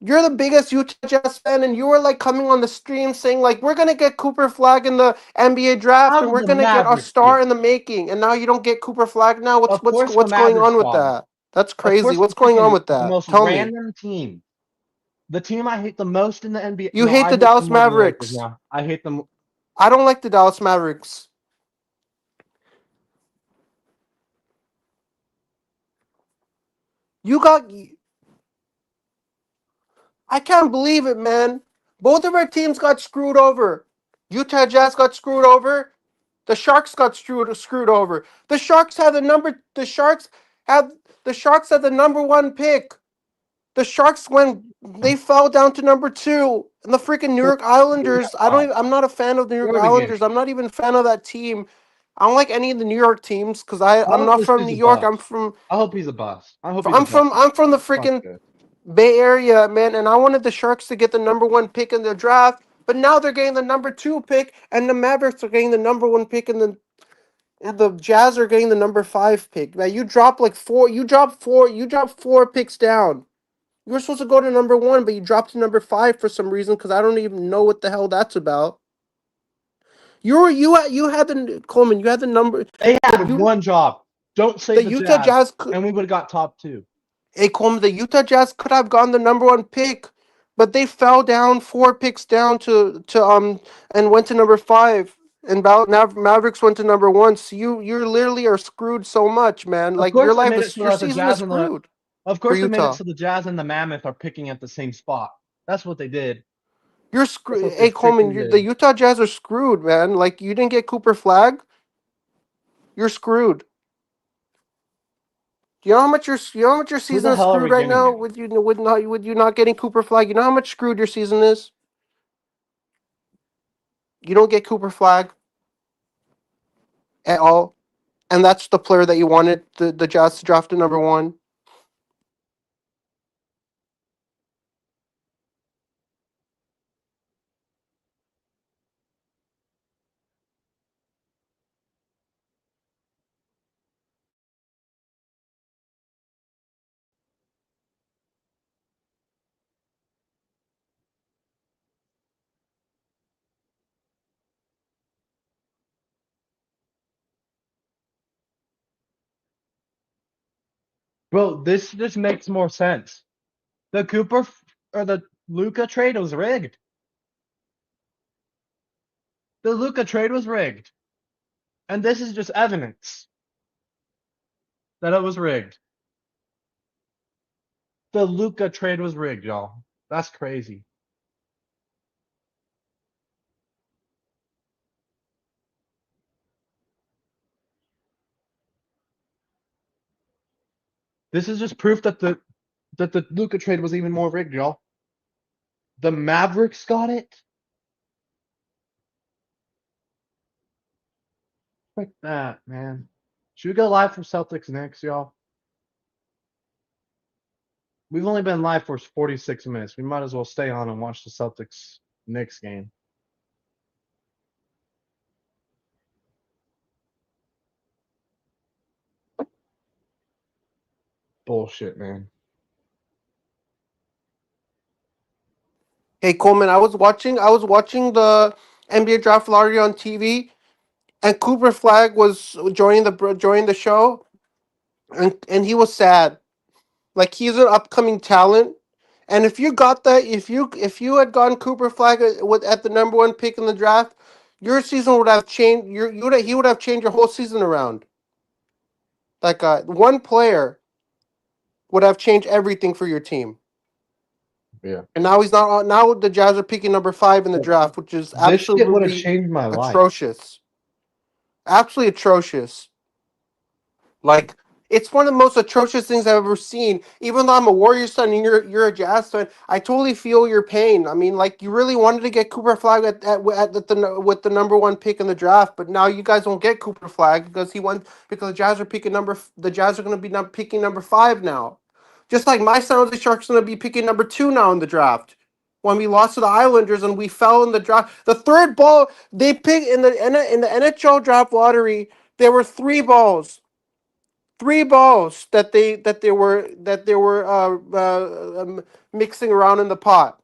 you're the biggest Utah Jazz fan, and you were like coming on the stream saying like we're gonna get Cooper Flag in the NBA draft, How and did we're the gonna get our Mavericks star get? in the making, and now you don't get Cooper Flag now. Of course, the What's going Mavericks on with got him. that? That's Of crazy. course, What's the going on freaking with the that? most Tell me. random team. The team I hate the most in the NBA. You No, hate I the hate them Dallas more than the Lakers Mavericks. now. I hate them. I don't like the Dallas Mavericks. You got I can't believe it, man. Both of our teams got screwed over. Utah Jazz got screwed over. The Sharks got screwed over. The Sharks had the number. The Sharks had the number one pick. The Sharks went. They fell down to number two. And the freaking New Well, York we got Islanders. I don't. top Even, I'm not a fan of the New York from the beginning. Islanders. I'm not even a fan of that team. I don't like any of the New York teams because I I'm hope not this from dude's New a York. bust. I hope he's a bust. I hope he's a bust. I'm from the Fuck freaking good. Bay Area, man, and I wanted the Sharks to get the number one pick in the draft, but now they're getting the number two pick, and the Mavericks are getting the number one pick, and the Jazz are getting the number five pick. Man, you drop like four. You drop four picks down. You were supposed to go to number one, but you dropped to number five for some reason because I don't even know what the hell that's about. You had the Coleman. You had the number. They The had one job. Don't say the the Utah Jazz, Jazz. and we would have got top two. Hey, Coleman, the Utah Jazz could have gone the number one pick, but they fell down four picks down to and went to number five. And Mavericks went to number one. So you literally are screwed so much, man. Of Like course, they made it so your that the season is Jazz and the. screwed Of for course, they made it Utah. so the Jazz and the Mammoth are picking at the same spot. That's what they did. You're That's screwed. what they Hey, Coleman, freaking the did. Utah Jazz are screwed, man. Like you didn't get Cooper Flag. You're screwed. You know how much your Who season the is hell are screwed we right getting now here? with you not getting Cooper Flag. You know how much screwed your season is. You don't get Cooper Flag at all. And that's the player that you wanted the Jazz to draft at number one. Bro, this just makes more sense. The or the Luca trade was rigged. The Luca trade was rigged. And this is just evidence that it was rigged. The Luca trade was rigged, y'all. That's crazy. This is just proof that the Luca trade was even more rigged, y'all. The Mavericks got it. Like that, man. Should we go live from Celtics Knicks, y'all? We've only been live for 46 minutes. We might as well stay on and watch the Celtics Knicks game. Bullshit, man. Hey Coleman, I was watching the NBA draft lottery on TV, and Cooper Flag was joining the show, and he was sad. Like he's an upcoming talent, and if you got that, if you had gone Cooper Flag at the number one pick in the draft, your season would have changed. He would have changed your whole season around. That guy, one player would have changed everything for your team. Yeah. And now he's not. Now the Jazz are picking number five in the But draft, which is this shit would have absolutely changed my life. atrocious. Absolutely atrocious. Like it's one of the most atrocious things I've ever seen. Even though I'm a Warriors fan and you're a Jazz fan, I totally feel your pain. I mean, like you really wanted to get Cooper Flag with the number one pick in the draft, but now you guys won't get Cooper Flag because the Jazz are going to be picking number five now. Just like my San Jose Sharks are going to be picking number two now in the draft. When we lost to the Islanders and we fell in the draft, the third ball they picked in the NHL draft lottery, there were three balls that they were mixing around in the pot,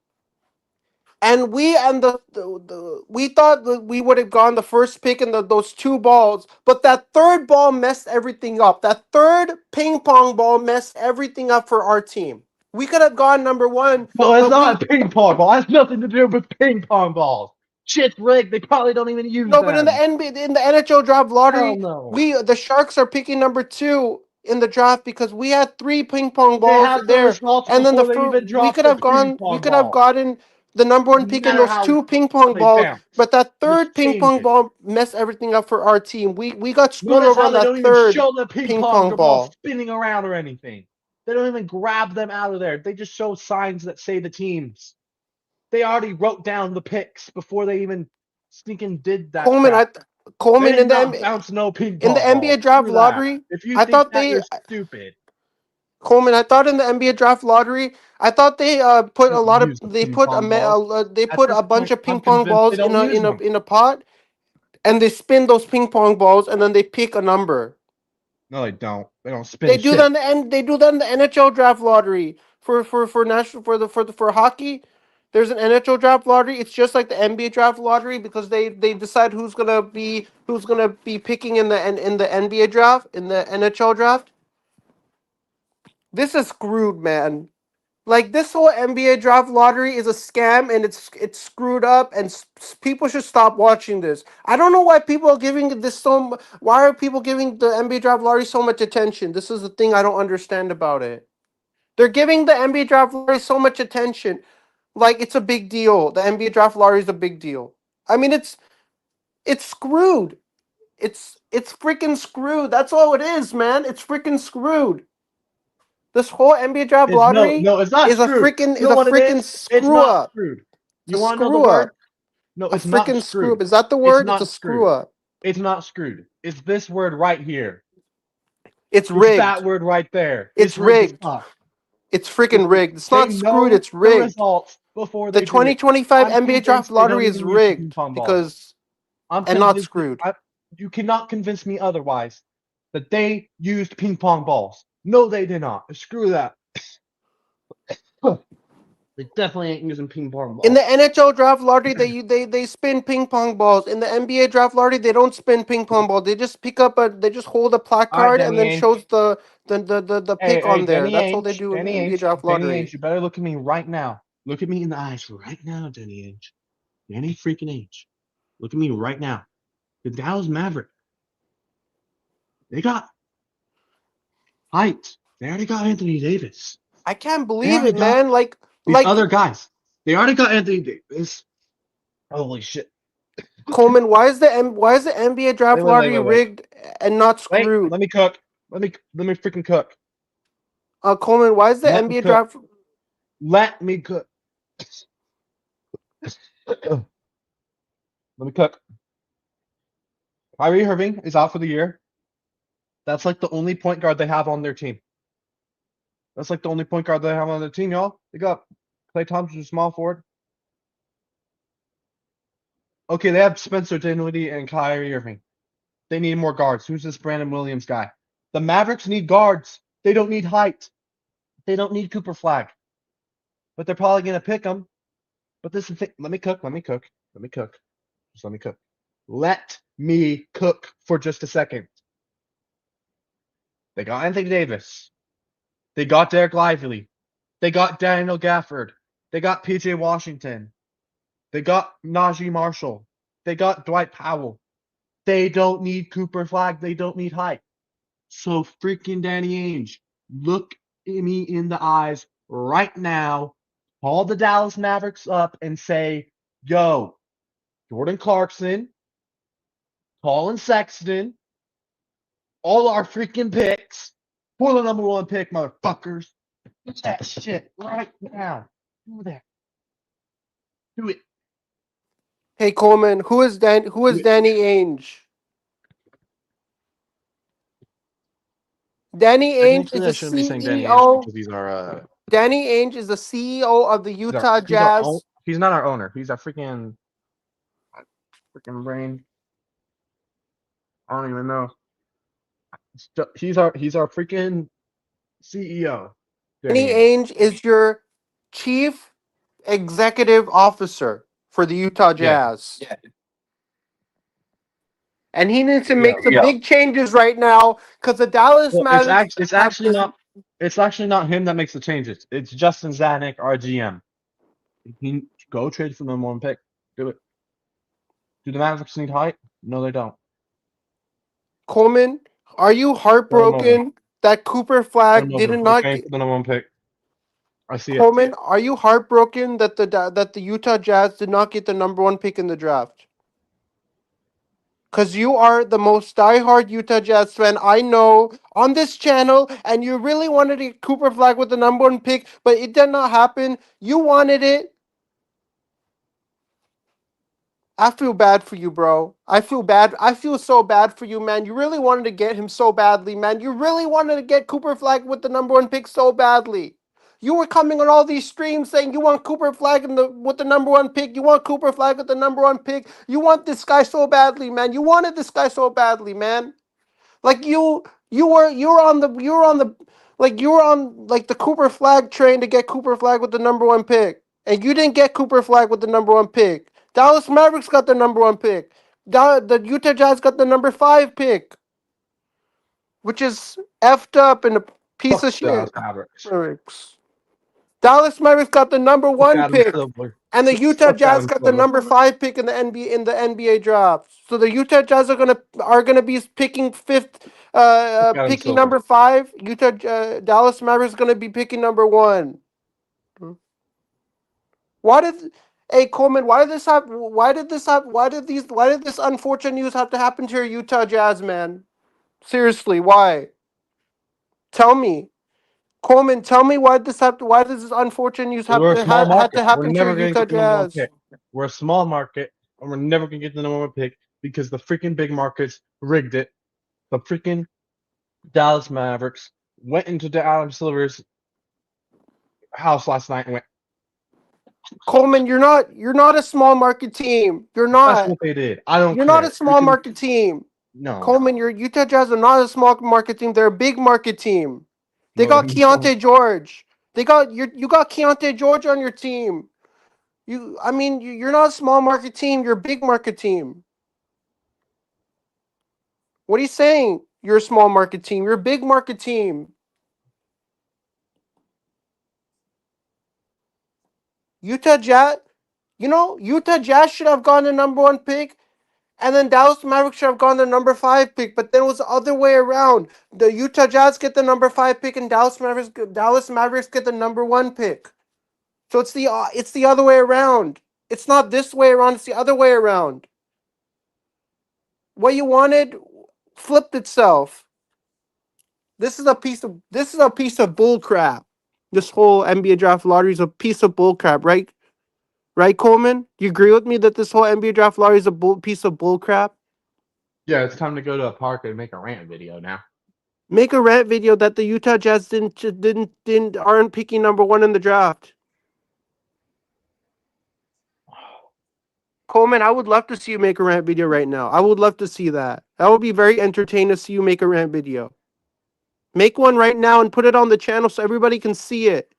and we thought that we would have gone the first pick in those two balls, but that third ball messed everything up. That third ping pong ball messed everything up for our team. We could have gone number one, Well, it's but not a ping pong ball. It has nothing to do with ping pong balls. Shit's rigged. They probably don't even use no, but in the them. NBA, in the NHL draft Hell lottery, no. the Sharks are picking number two. in the draft because we had 3 ping pong They balls have the there, results and then before they even we drop could the have ping gone, we pong could have ball. gotten the number No 1 pick in matter those how 2 ping pong they balls, bounce, but that just 3rd ping change pong it. ball messed everything up for our team. We got screwed Notice over how on they that don't even 3rd show the ping ping pong pong ball ball. spinning around or anything. They don't even grab them out of there. They just show signs that say the teams. They already wrote down the picks before they even sneaking did that Coleman, crap. They Coleman did not bounce no ping in the pong NBA balls. draft Screw that. lottery, If you I think thought that, they you're stupid. Coleman, I thought in the NBA draft lottery, I thought they put They a don't lot of use the ping pong balls. they At put this a bunch point, of ping I'm pong convinced they balls don't use them. in a pot, and they spin those ping pong balls, and then they pick a number. No, they don't. They don't spin They do that shit. in they do that in the NHL draft lottery for national for hockey. There's an NHL draft lottery. It's just like the NBA draft lottery because they decide who's gonna be picking in the NBA draft, in the NHL draft. This is screwed, man. Like this whole NBA draft lottery is a scam and it's screwed up and people should stop watching this. I don't know why people are giving this why are people giving the NBA draft lottery so much attention? This is the thing I don't understand about it. They're giving the NBA draft lottery so much attention. Like it's a big deal. The NBA draft lottery is a big deal. I mean it's screwed. It's freaking screwed. That's all it is, man. It's freaking screwed. This whole NBA draft It's lottery no, it's not screwed. You is know a what it freaking is? It's screw not up. screwed. It's You a want to know the screw word? up. No, A it's not freaking screw screwed. up. Is that the It's word? It's a not screw screwed. up. It's not screwed. It's this word right here. It's It's that rigged. word right there. It's It's rigged as rigged. fuck. It's It's freaking rigged. rigged. It's They not screwed. know It's the rigged. results before The they do it. 2025 I'm NBA draft convinced they don't lottery is even use the ping rigged pong balls. because I'm and not convinced screwed. you cannot convince me otherwise that they used ping pong balls. No, they did not. Screw that. They definitely ain't using ping pong In balls. the NHL draft lottery, they spin ping pong balls. In the NBA draft lottery, they don't spin ping pong balls. They just they just hold a All right, placard and Danny then Ainge. shows the Hey, pick on there. Danny That's all they Ainge. do in the NBA draft Danny lottery. Ainge. You better look at me right now. Look at me in the eyes right now, Danny Ainge. Danny freaking Ainge. Look at me right now. The Dallas Maverick. They got height. They already got Anthony Davis. I can't They believe already it, got man. these Like other guys. They already got Anthony Davis. Holy shit. Coleman, why is the NBA draft lottery Wait. rigged and not Wait, screwed? let me cook. Let me freaking cook. Coleman, why is the Let me NBA cook. draft? Let me cook. Let me cook. Kyrie Irving is out for the year. That's like the only point guard they have on their team. That's like the only point guard they have on their team, y'all. They got Klay Thompson, small forward. Okay, they have Spencer Dinwiddie and Kyrie Irving. They need more guards. Who's this Brandon Williams guy? The Mavericks need guards. They don't need height. They don't need Cooper Flag. But they're probably gonna pick him. But this is the thing. Let me cook. Let me cook. Let me cook. Just let me cook. Let me cook for just a second. They got Anthony Davis. They got Derek Lively. They got Daniel Gafford. They got PJ Washington. They got Najee Marshall. They got Dwight Powell. They don't need Cooper Flag. They don't need hype. So freaking Danny Ainge, look me in the eyes right now. Call the Dallas Mavericks up and say, yo, Jordan Clarkson, Colin Sexton, all our freaking picks for the number 1 pick, motherfuckers. Do that shit right now. Do that. Do it. Hey Coleman, who Do is it. Danny Ainge? Danny Ainge is Technically, I the shouldn't be saying Danny Ainge CEO. because he's our Danny Ainge is the CEO of the Utah Jazz. he's not our owner. He's our freaking brain. I don't even know. He's our freaking CEO. Danny Danny Ainge. Ainge is your chief executive officer for the Utah Yeah. Jazz. And he needs to Yeah. make some big changes right now because the Dallas Well, Mavericks it's have actually this. not. It's actually not him that makes the changes. It's Justin Zanuck, our GM. He go trade for the number 1 pick. Do it. Do the Mavericks need height? No, they don't. Coleman, are you Throw them over. heartbroken that Cooper Flag Turn did over. We're not paying get. for the number one pick. I see it. Coleman, are you heartbroken that the Utah Jazz did not get the number one pick in the draft? Because you are the most diehard Utah Jazz fan I know on this channel, and you really wanted to get Cooper Flag with the number one pick, but it did not happen. You wanted it. I feel bad for you, bro. I feel bad. I feel so bad for you, man. You really wanted to get him so badly, man. You really wanted to get Cooper Flag with the number one pick so badly. You were coming on all these streams saying you want Cooper Flag with the number one pick. You want Cooper Flag with the number one pick. You want this guy so badly, man. You wanted this guy so badly, man. Like you were on like the Cooper Flag train to get Cooper Flag with the number one pick. And you didn't get Cooper Flag with the number one pick. Dallas Mavericks got the number one pick. The Utah Jazz got the number 5 pick, which is effed up and a piece Fuck of Dallas shit. Mavericks. Mavericks. Dallas Mavericks got the number Fuck 1 Adam pick. Silver. And the Utah Fuck Jazz Adam got the Silver. number 5 pick in the NBA draft. So the Utah Jazz are gonna be picking fifth, Fuck Adam picking Silver. number 5. Dallas Mavericks gonna be picking number 1. Why did Hey Coleman? Why did this happen? Why did this happen? Why did this unfortunate news have to happen to your Utah Jazz, man? Seriously, why? Tell me. Coleman, tell me why does this unfortunate news Because we're a small had market. to We're happen to your never gonna Utah get the number one Jazz? pick. We're a small market, and we're never gonna get the number one pick because the freaking big markets rigged it. The freaking Dallas Mavericks went into the Adam Silver's house last night and went. Coleman, you're not a small market team. You're That's not. what they did. I don't You're not a care. You small can market team. no, Coleman, your Utah Jazz are not a small market team. They're a big market team. They no, got no. Keontae George. You got Keontae George on your team. You're not a small market team. You're a big market team. What are you saying? You're a small market team. You're a big market team. Utah Jazz, Utah Jazz should have gone the number 1 pick, and then Dallas Mavericks should have gone the number 5 pick, but then it was the other way around. The Utah Jazz get the number 5 pick, and Dallas Mavericks get the number 1 pick. So it's the other way around. It's not this way around. It's the other way around. What you wanted flipped itself. This is a piece of bull crap. This whole NBA draft lottery is a piece of bull crap, right? Right, Coleman? You agree with me that this whole NBA draft lottery is a piece of bull crap? Yeah, it's time to go to a park and make a rant video now. Make a rant video that the Utah Jazz aren't picking number 1 in the draft. Coleman, I would love to see you make a rant video right now. I would love to see that. That would be very entertaining to see you make a rant video. Make one right now and put it on the channel so everybody can see it.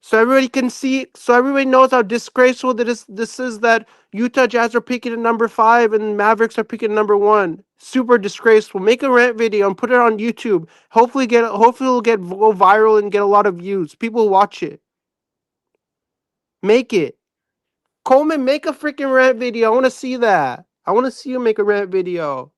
So everybody knows how disgraceful this is that Utah Jazz are picking at number 5 and Mavericks are picking at number 1. Super disgraceful. Make a rant video and put it on YouTube. Hopefully it'll go viral and get a lot of views. People watch it. Make it. Coleman, make a freaking rant video. I want to see that. I want to see you make a rant video.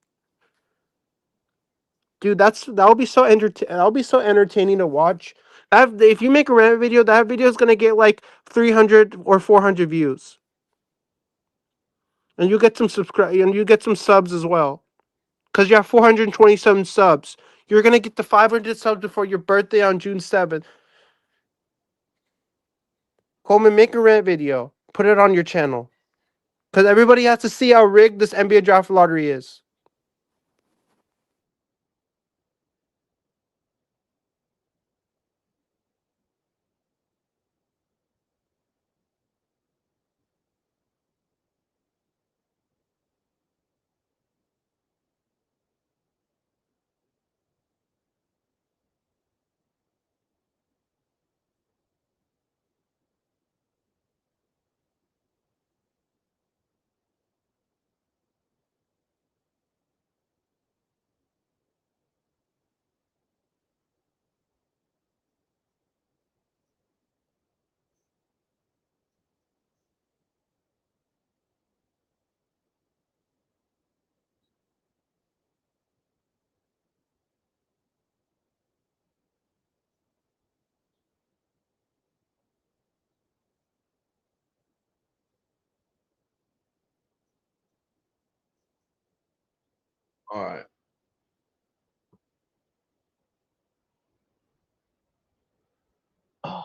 Dude, that'll be so entertaining to watch. If you make a rant video, that video is gonna get like 300 or 400 views, and you get some subs as well, cause you have 427 subs. You're gonna get the 500 subs before your birthday on June 7th. Coleman, make a rant video, put it on your channel, cause everybody has to see how rigged this NBA draft lottery is. All right. Oh,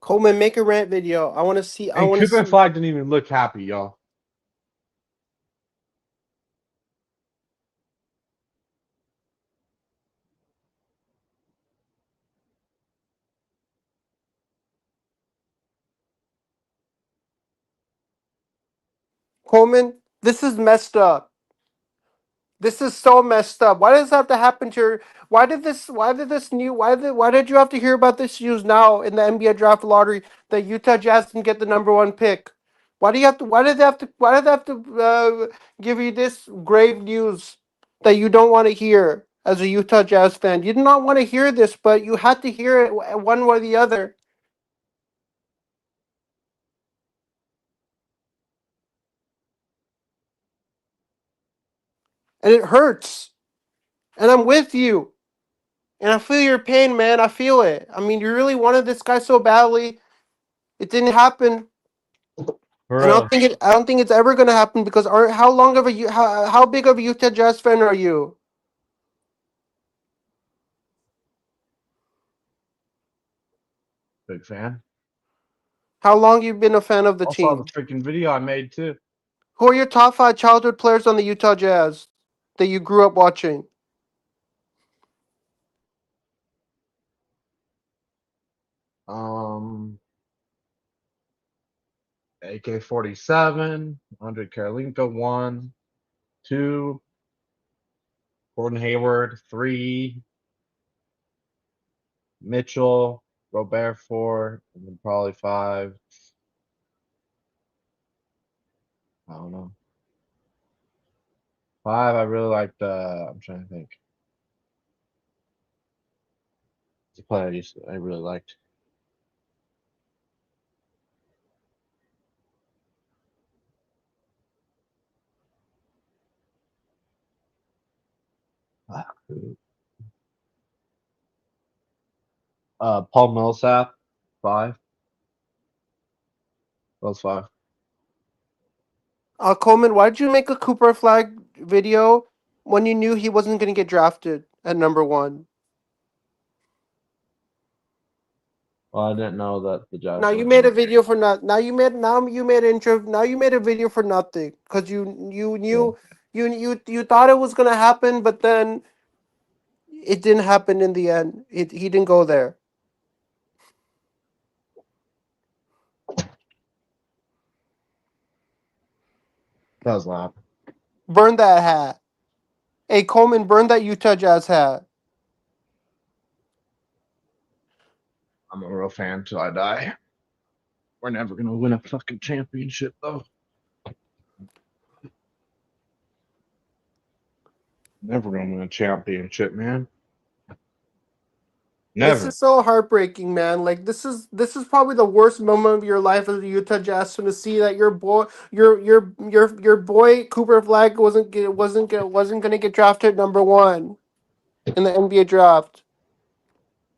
Coleman, make a rant video. I want to see. I and want to Cooper and see. Flag didn't even look happy, y'all. Coleman, this is messed up. This is so messed up. Why does this have to happen to your? Why did you have to hear about this news now in the NBA draft lottery that Utah Jazz didn't get the number one pick? Why do you have to? Why did they have to give you this grave news that you don't want to hear as a Utah Jazz fan? You did not want to hear this, but you had to hear it one way or the other, and it hurts. And I'm with you. And I feel your pain, man. I feel it. I mean, you really wanted this guy so badly. It didn't happen, For and real. I don't think it's ever gonna happen because how long of a how big of a Utah Jazz fan are you? Big fan. How long you been a fan of the Also, the team? freaking video I made too. Who are your top five childhood players on the Utah Jazz that you grew up watching? Um, AK-47, Andre Karolinka, 1, 2, Gordon Hayward, 3, Mitchell, Robert, 4, and then probably 5. I don't know. 5, I really liked. I'm trying to think. It's a player I really liked. Paul Millsap, 5. Those 5. Coleman, why did you make a Cooper Flag video when you knew he wasn't gonna get drafted at number one? Well, I didn't know that the Now Jazz you were made a gonna. video for not. Now you made intro. Now you made a video for nothing because you Yeah, knew you thought it was gonna happen, but then it didn't happen in the end. He didn't go there. that was loud. Burn that hat. Hey Coleman, burn that Utah Jazz hat. I'm a real fan till I die. We're never gonna win a fucking championship though. Never gonna win a championship, man. This Never. is so heartbreaking, man. Like this is probably the worst moment of your life as a Utah Jazz fan to see that your boy Cooper Flag wasn't gonna get drafted at number one in the NBA draft.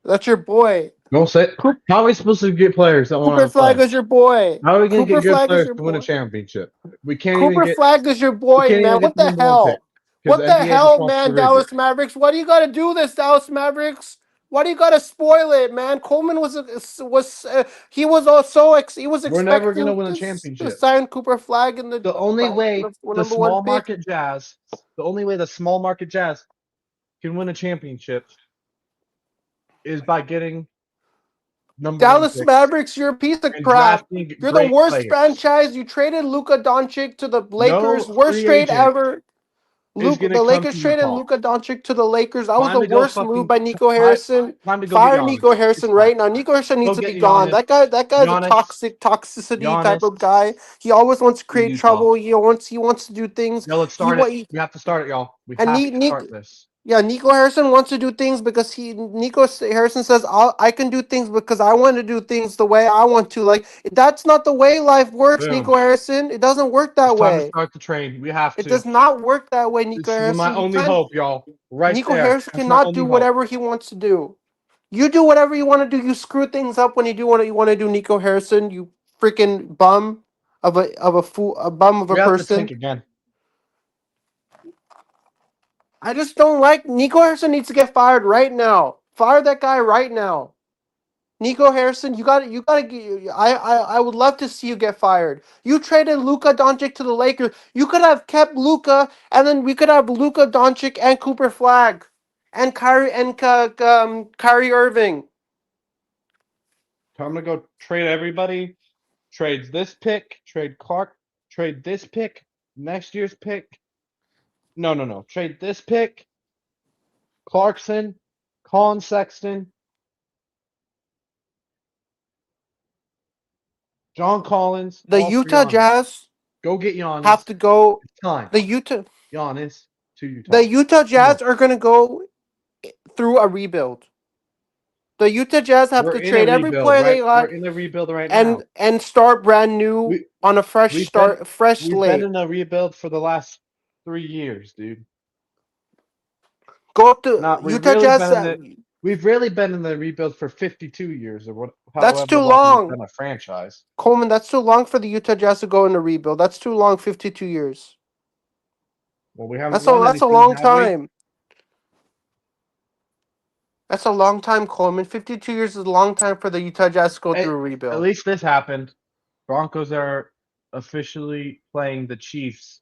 That's your boy. Don't say. Coop- How are we supposed to get players that Cooper want to Flag play? is your boy. How are we gonna Cooper get good Flag is players your to win a boy. championship? We can't even Cooper get. Flag is your We boy, can't even man. get What the the number one pick hell? because the What the NBA just hell, wants to man, rig it. Dallas Mavericks? Why do you gotta do this, Dallas Mavericks? Why do you gotta spoil it, man? Coleman he was also he was We're never gonna expecting win a to championship. sign Cooper Flag in The only way the the number one small pick. market Jazz, the only way the small market Jazz can win a championship is by getting number one Dallas picks Mavericks, you're a piece of and crap. drafting You're the great worst players. franchise. You traded Luka Doncic to the No Lakers, worst free trade agent ever. is gonna The come Lakers to traded Utah. Luka Doncic to the Lakers. That was Time the to go worst move fucking by Nico time, Harrison. time to go get Fire Giannis. Nico It's Harrison time. right now. Nico Harrison Go needs to get be gone. Giannis. That guy's a Giannis. toxicity type Giannis of guy. He always wants to in create Utah. trouble. He wants to do things. Yo, let's He start wa- it. he- We have to start it, y'all. We and have to Nick start this. Yeah, Nico Harrison wants to do things because Harrison says I can do things because I want to do things the way I want to. Like that's not the way life works, Boom. Nico Harrison. It doesn't work It's that time to way. start the train. We have It to. does not work that way, Nico This is my Harrison. You only can't. hope, y'all. Right Nico there. Harrison That's my cannot do only hope. whatever he wants to do. You do whatever you want to do. You screw things up when you do what you want to do, Nico Harrison. You freaking bum of a fool, a bum of a We have to tank person. again. I just don't like Nico Harrison needs to get fired right now. Fire that guy right now. Nico Harrison, you got to. I would love to see you get fired. You traded Luka Doncic to the Lakers. You could have kept Luka, and then we could have Luka Doncic and Cooper Flag, and Kyrie Irving. Time to go trade everybody. Trades this pick. Trade Clark. Trade this pick. Next year's pick. No. Trade this pick. Clarkson. Colin Sexton. John Collins. The All for Utah Giannis. Jazz Go get have Giannis. to go. It's time. The Utah Giannis to the Utah. Utah Come on. Jazz are going to go through a rebuild. The Utah Jazz have We're to in a trade every rebuild, player right? they We're got in a rebuild right now. and start brand new We on a fresh we've been start, fresh we've been slate. in a rebuild for the last 3 years, dude. Go up to Not we've Utah really Jazz. been in it. We've really been in the rebuild for 52 years, or what, That's however too long we've long, been a franchise. Coleman. That's too long for the Utah Jazz to go in a rebuild. That's too long. 52 years. Well, we haven't That's a won that's a anything, long have we? time. That's a long time, Coleman. 52 years is a long time for the Utah Jazz to go At, through a at rebuild. least this happened. Broncos are officially playing the Chiefs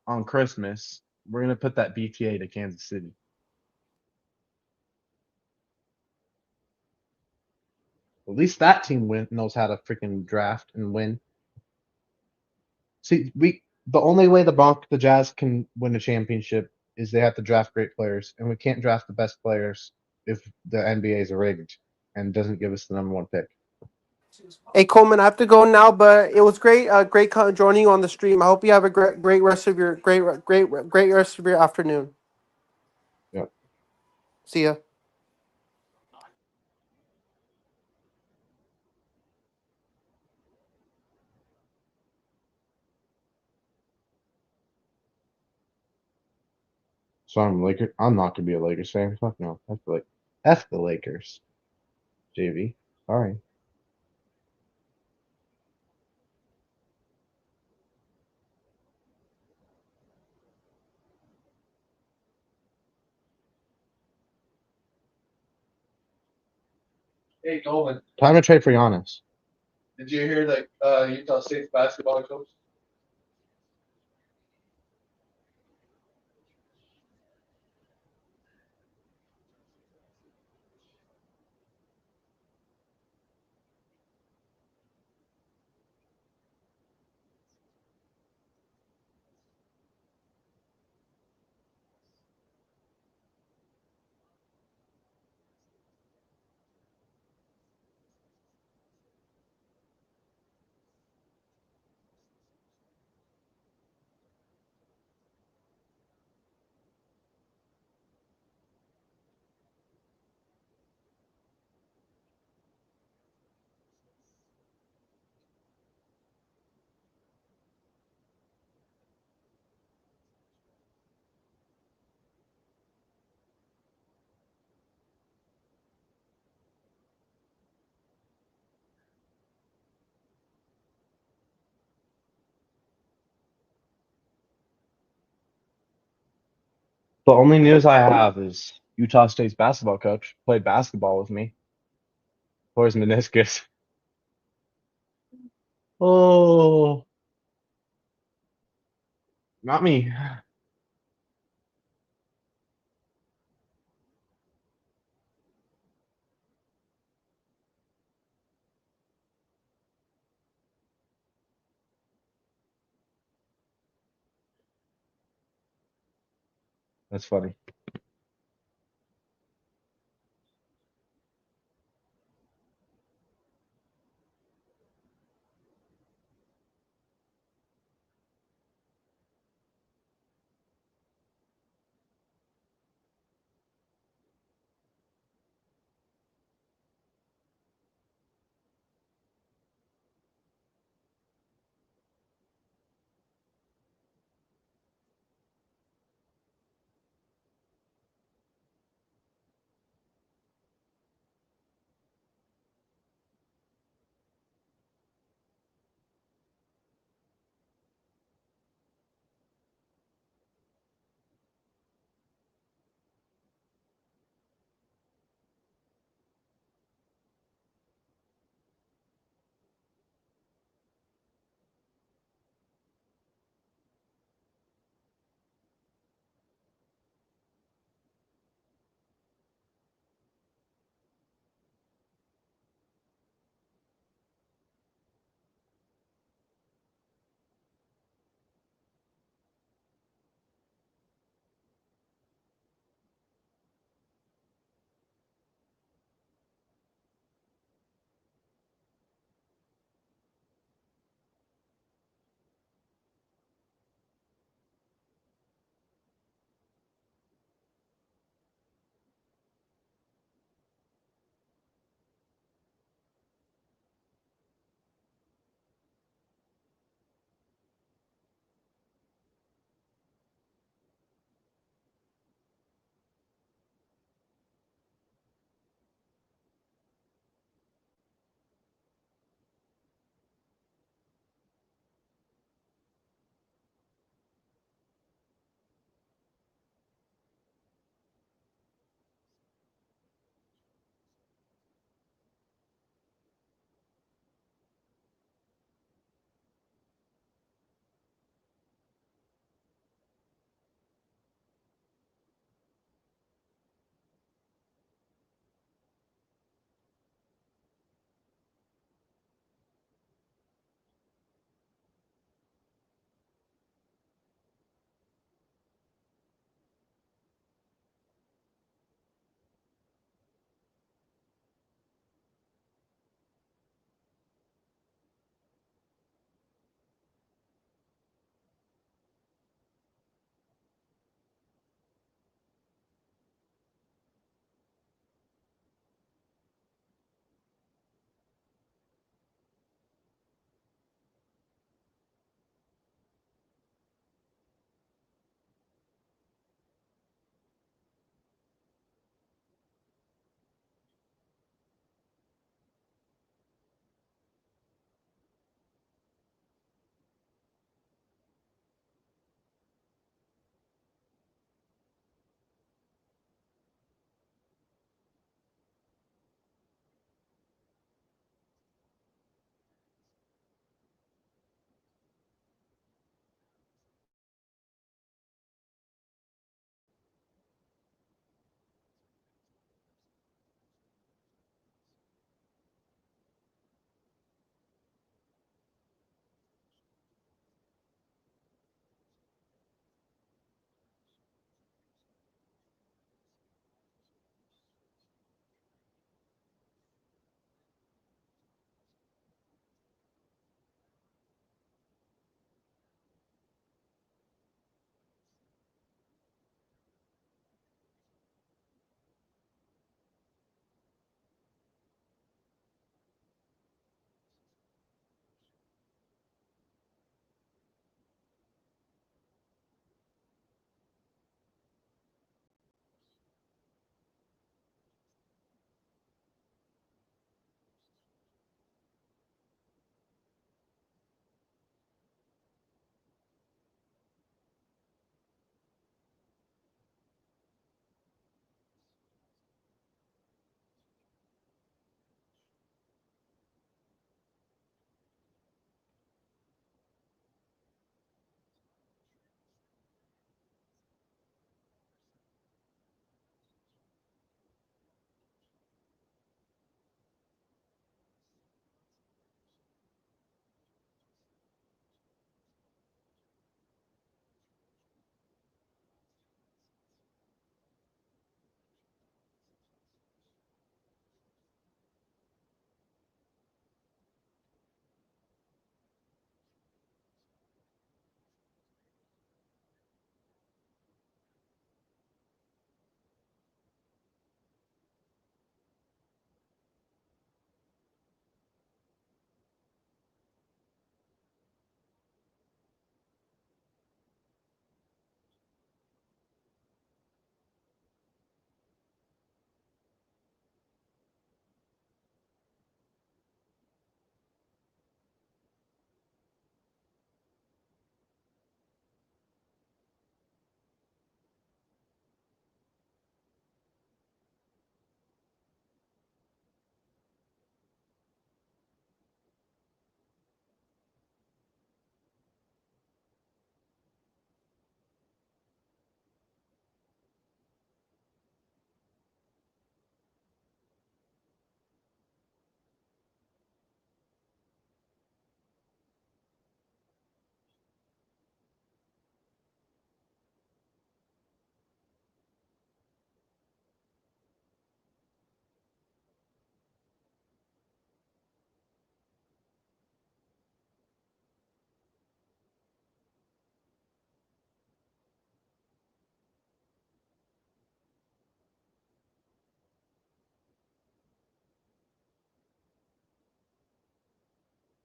on Christmas. We're gonna put that BTA to Kansas City. At least that team knows how to freaking draft and win. See, the only way the Jazz can win a championship is they have to draft great players, and we can't draft the best players if the NBA is rigged and doesn't give us the number one pick. Hey Coleman, I have to go now, but it was great, joining you on the stream. I hope you have a great rest of your great rest of your afternoon. Yeah. See ya. So I'm Laker. I'm not gonna be a Lakers fan. Fuck no. F the Lakers. JV. Sorry. Hey, Nolan, Time to trade for Giannis. did you hear that Utah State's basketball coach? The only news I have is Utah State's basketball coach played basketball with me for his meniscus. Oh, not me. That's funny.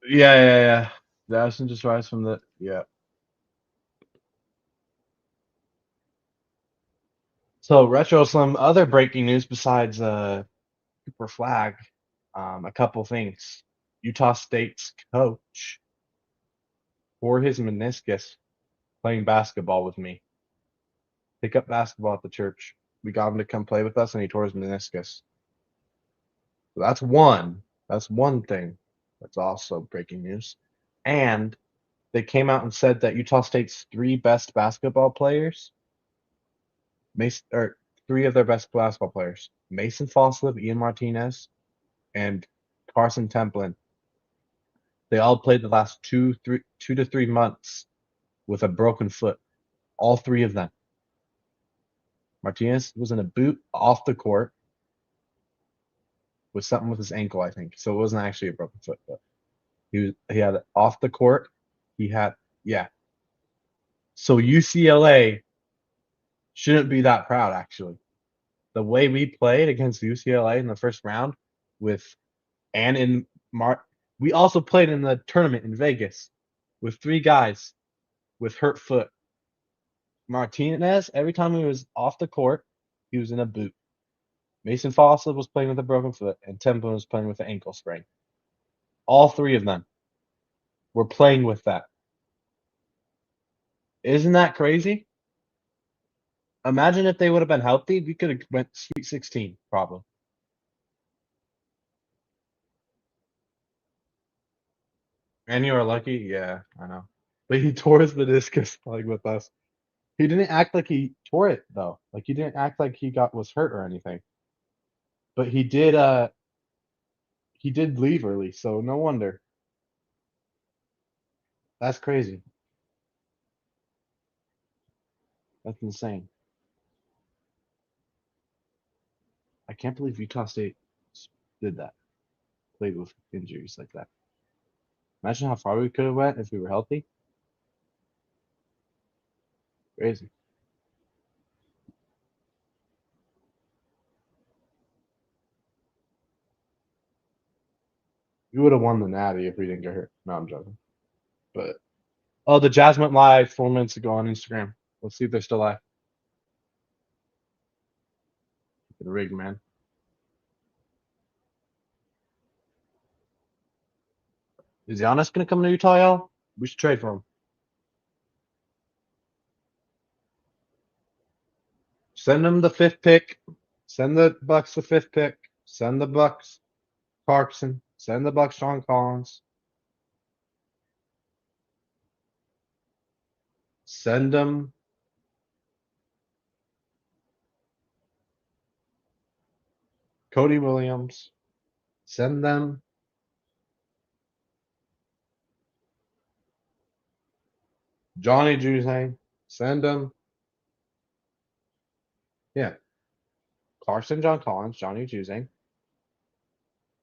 Yeah. Dawson just rise from the yeah. So retro, some other breaking news besides Cooper Flag. A couple things. Utah State's coach tore his meniscus playing basketball with me. Pick up basketball at the church. We got him to come play with us, and he tore his meniscus. So that's one. That's one thing. That's also breaking news. And they came out and said that Utah State's three best basketball players, or three of their best basketball players, Mason Fosslip, Ian Martinez, and Carson Templin, they all played the last 2 to 3 months with a broken foot. All three of them. Martinez was in a boot off the court with something with his ankle, I think. So it wasn't actually a broken foot, but he had it off the court. He had yeah. So UCLA shouldn't be that proud actually. The way we played against UCLA in the first round with and in we also played in the tournament in Vegas with three guys with hurt foot. Martinez, every time he was off the court, he was in a boot. Mason Fossil was playing with a broken foot, and Templin was playing with an ankle sprain. All three of them were playing with that. Isn't that crazy? Imagine if they would have been healthy, we could have went Sweet 16 probably. And you are lucky, yeah, I know. But he tore his meniscus like with us. He didn't act like he tore it though. Like he didn't act like he was hurt or anything. But he did leave early, so no wonder. That's crazy. That's insane. I can't believe Utah State did that. Played with injuries like that. Imagine how far we could have went if we were healthy. Crazy. We would have won the Natty if we didn't get hurt. No, I'm joking. But oh, the Jazz went live 4 minutes ago on Instagram. Let's see if they're still live. The rig, man. Is Giannis gonna come to Utah, y'all? We should trade for him. Send him the fifth pick. Send the Bucks the fifth pick. Send the Bucks Clarkson. Send the Bucks John Collins. Send them Cody Williams. Send them Johnny Juzang. Send them. Yeah. Clarkson, John Collins, Johnny Juzang,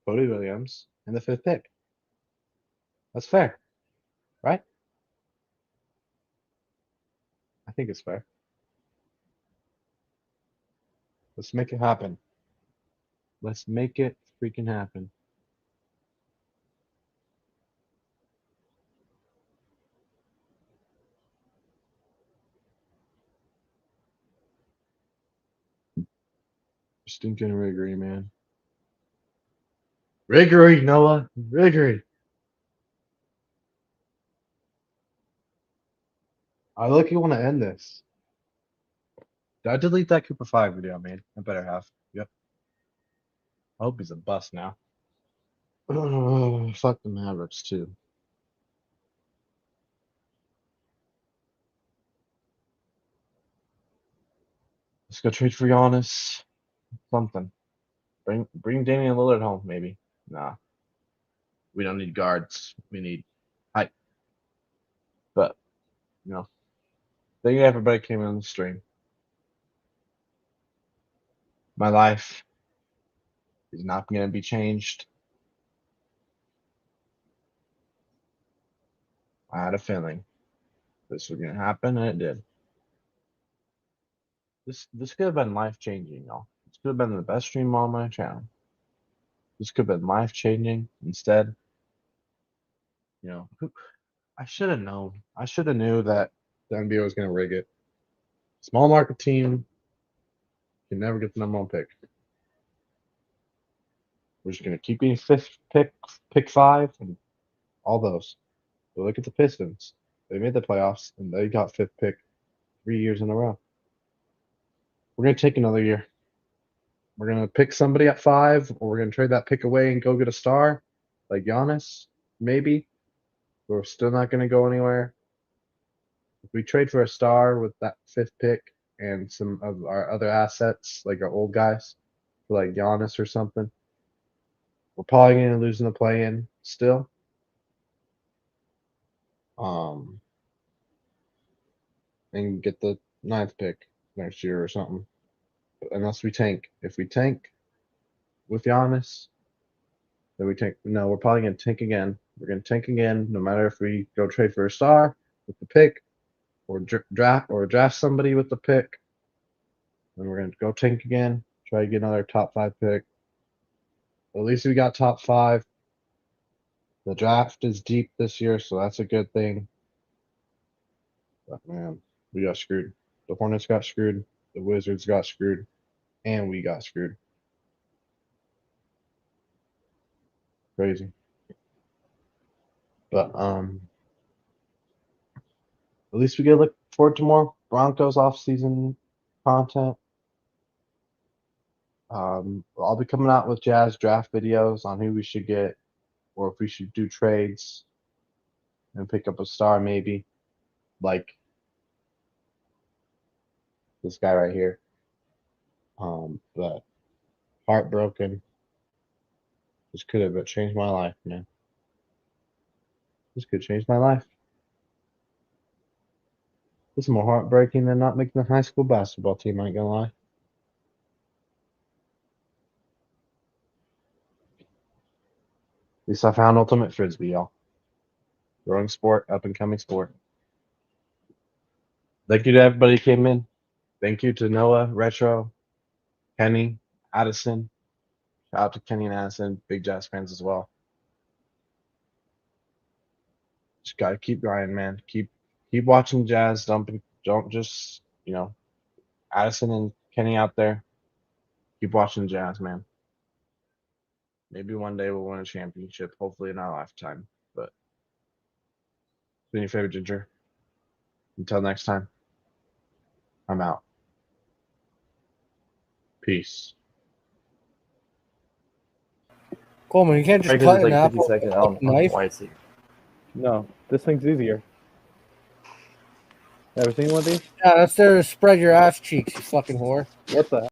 Cody Williams, and the fifth pick. That's fair, right? I think it's fair. Let's make it happen. Let's make it freaking happen. Stinking Riggery, man. Riggery, Noah. Riggery. I look, you want to end this. Did I delete that Cooper 5 video, man? I better have. Yep. I hope he's a bust now. Oh, fuck the Mavericks, too. Let's go trade for Giannis. Something. Bring Damian Lillard home, maybe. Nah. We don't need guards. We need height. But, you know. Thank you everybody came on the stream. My life is not going to be changed. I had a feeling this was going to happen, and it did. This could have been life changing, y'all. This could have been the best stream on my channel. This could have been life changing. Instead, You know, I should have known. I should have knew that the NBA was going to rig it. Small market team can never get the number 1 pick. We're just going to keep getting 5th pick 5, and all those. But look at the Pistons. They made the playoffs, and they got 5th pick 3 years in a row. We're going to take another year. We're going to pick somebody at 5, or we're going to trade that pick away and go get a star, like Giannis, maybe. We're still not going to go anywhere. If we trade for a star with that 5th pick and some of our other assets, like our old guys, for like Giannis or something, we're probably going to lose in the play-in still. And get the 9th pick next year or something. Unless we tank. If we tank with Giannis, then we tank. No, we're probably going to tank again. We're going to tank again, no matter if we go trade for a star with the pick, or draft somebody with the pick. Then we're going to go tank again, try to get another top 5 pick. At least we got top 5. The draft is deep this year, so that's a good thing. But man, we got screwed. The Hornets got screwed. The Wizards got screwed. And we got screwed. Crazy. But at least we get to look forward to more Broncos off-season content. I'll be coming out with Jazz draft videos on who we should get, or if we should do trades and pick up a star, maybe like this guy right here. But heartbroken. This could have changed my life, man. This could change my life. This is more heartbreaking than not making the high school basketball team, I ain't gonna lie. At least I found Ultimate Frisbee, y'all. Growing sport, up and coming sport. Thank you to everybody who came in. Thank you to Noah, Retro, Kenny, Addison. Shout out to Kenny and Addison, big Jazz fans as well. Just gotta keep grinding, man. Keep watching Jazz. Don't just, Addison and Kenny out there. Keep watching Jazz, man. Maybe one day we'll win a championship. Hopefully in our lifetime. But it's been your favorite Ginger. Until next time, I'm out. Peace. Coleman, you can't just Right, 'cause cut it's an like 50 apple seconds. with I a don't fucking know knife. why it's. No, this thing's easier. Ever seen one of these? Yeah, that's there to spread your ass cheeks, you fucking whore. What the hell?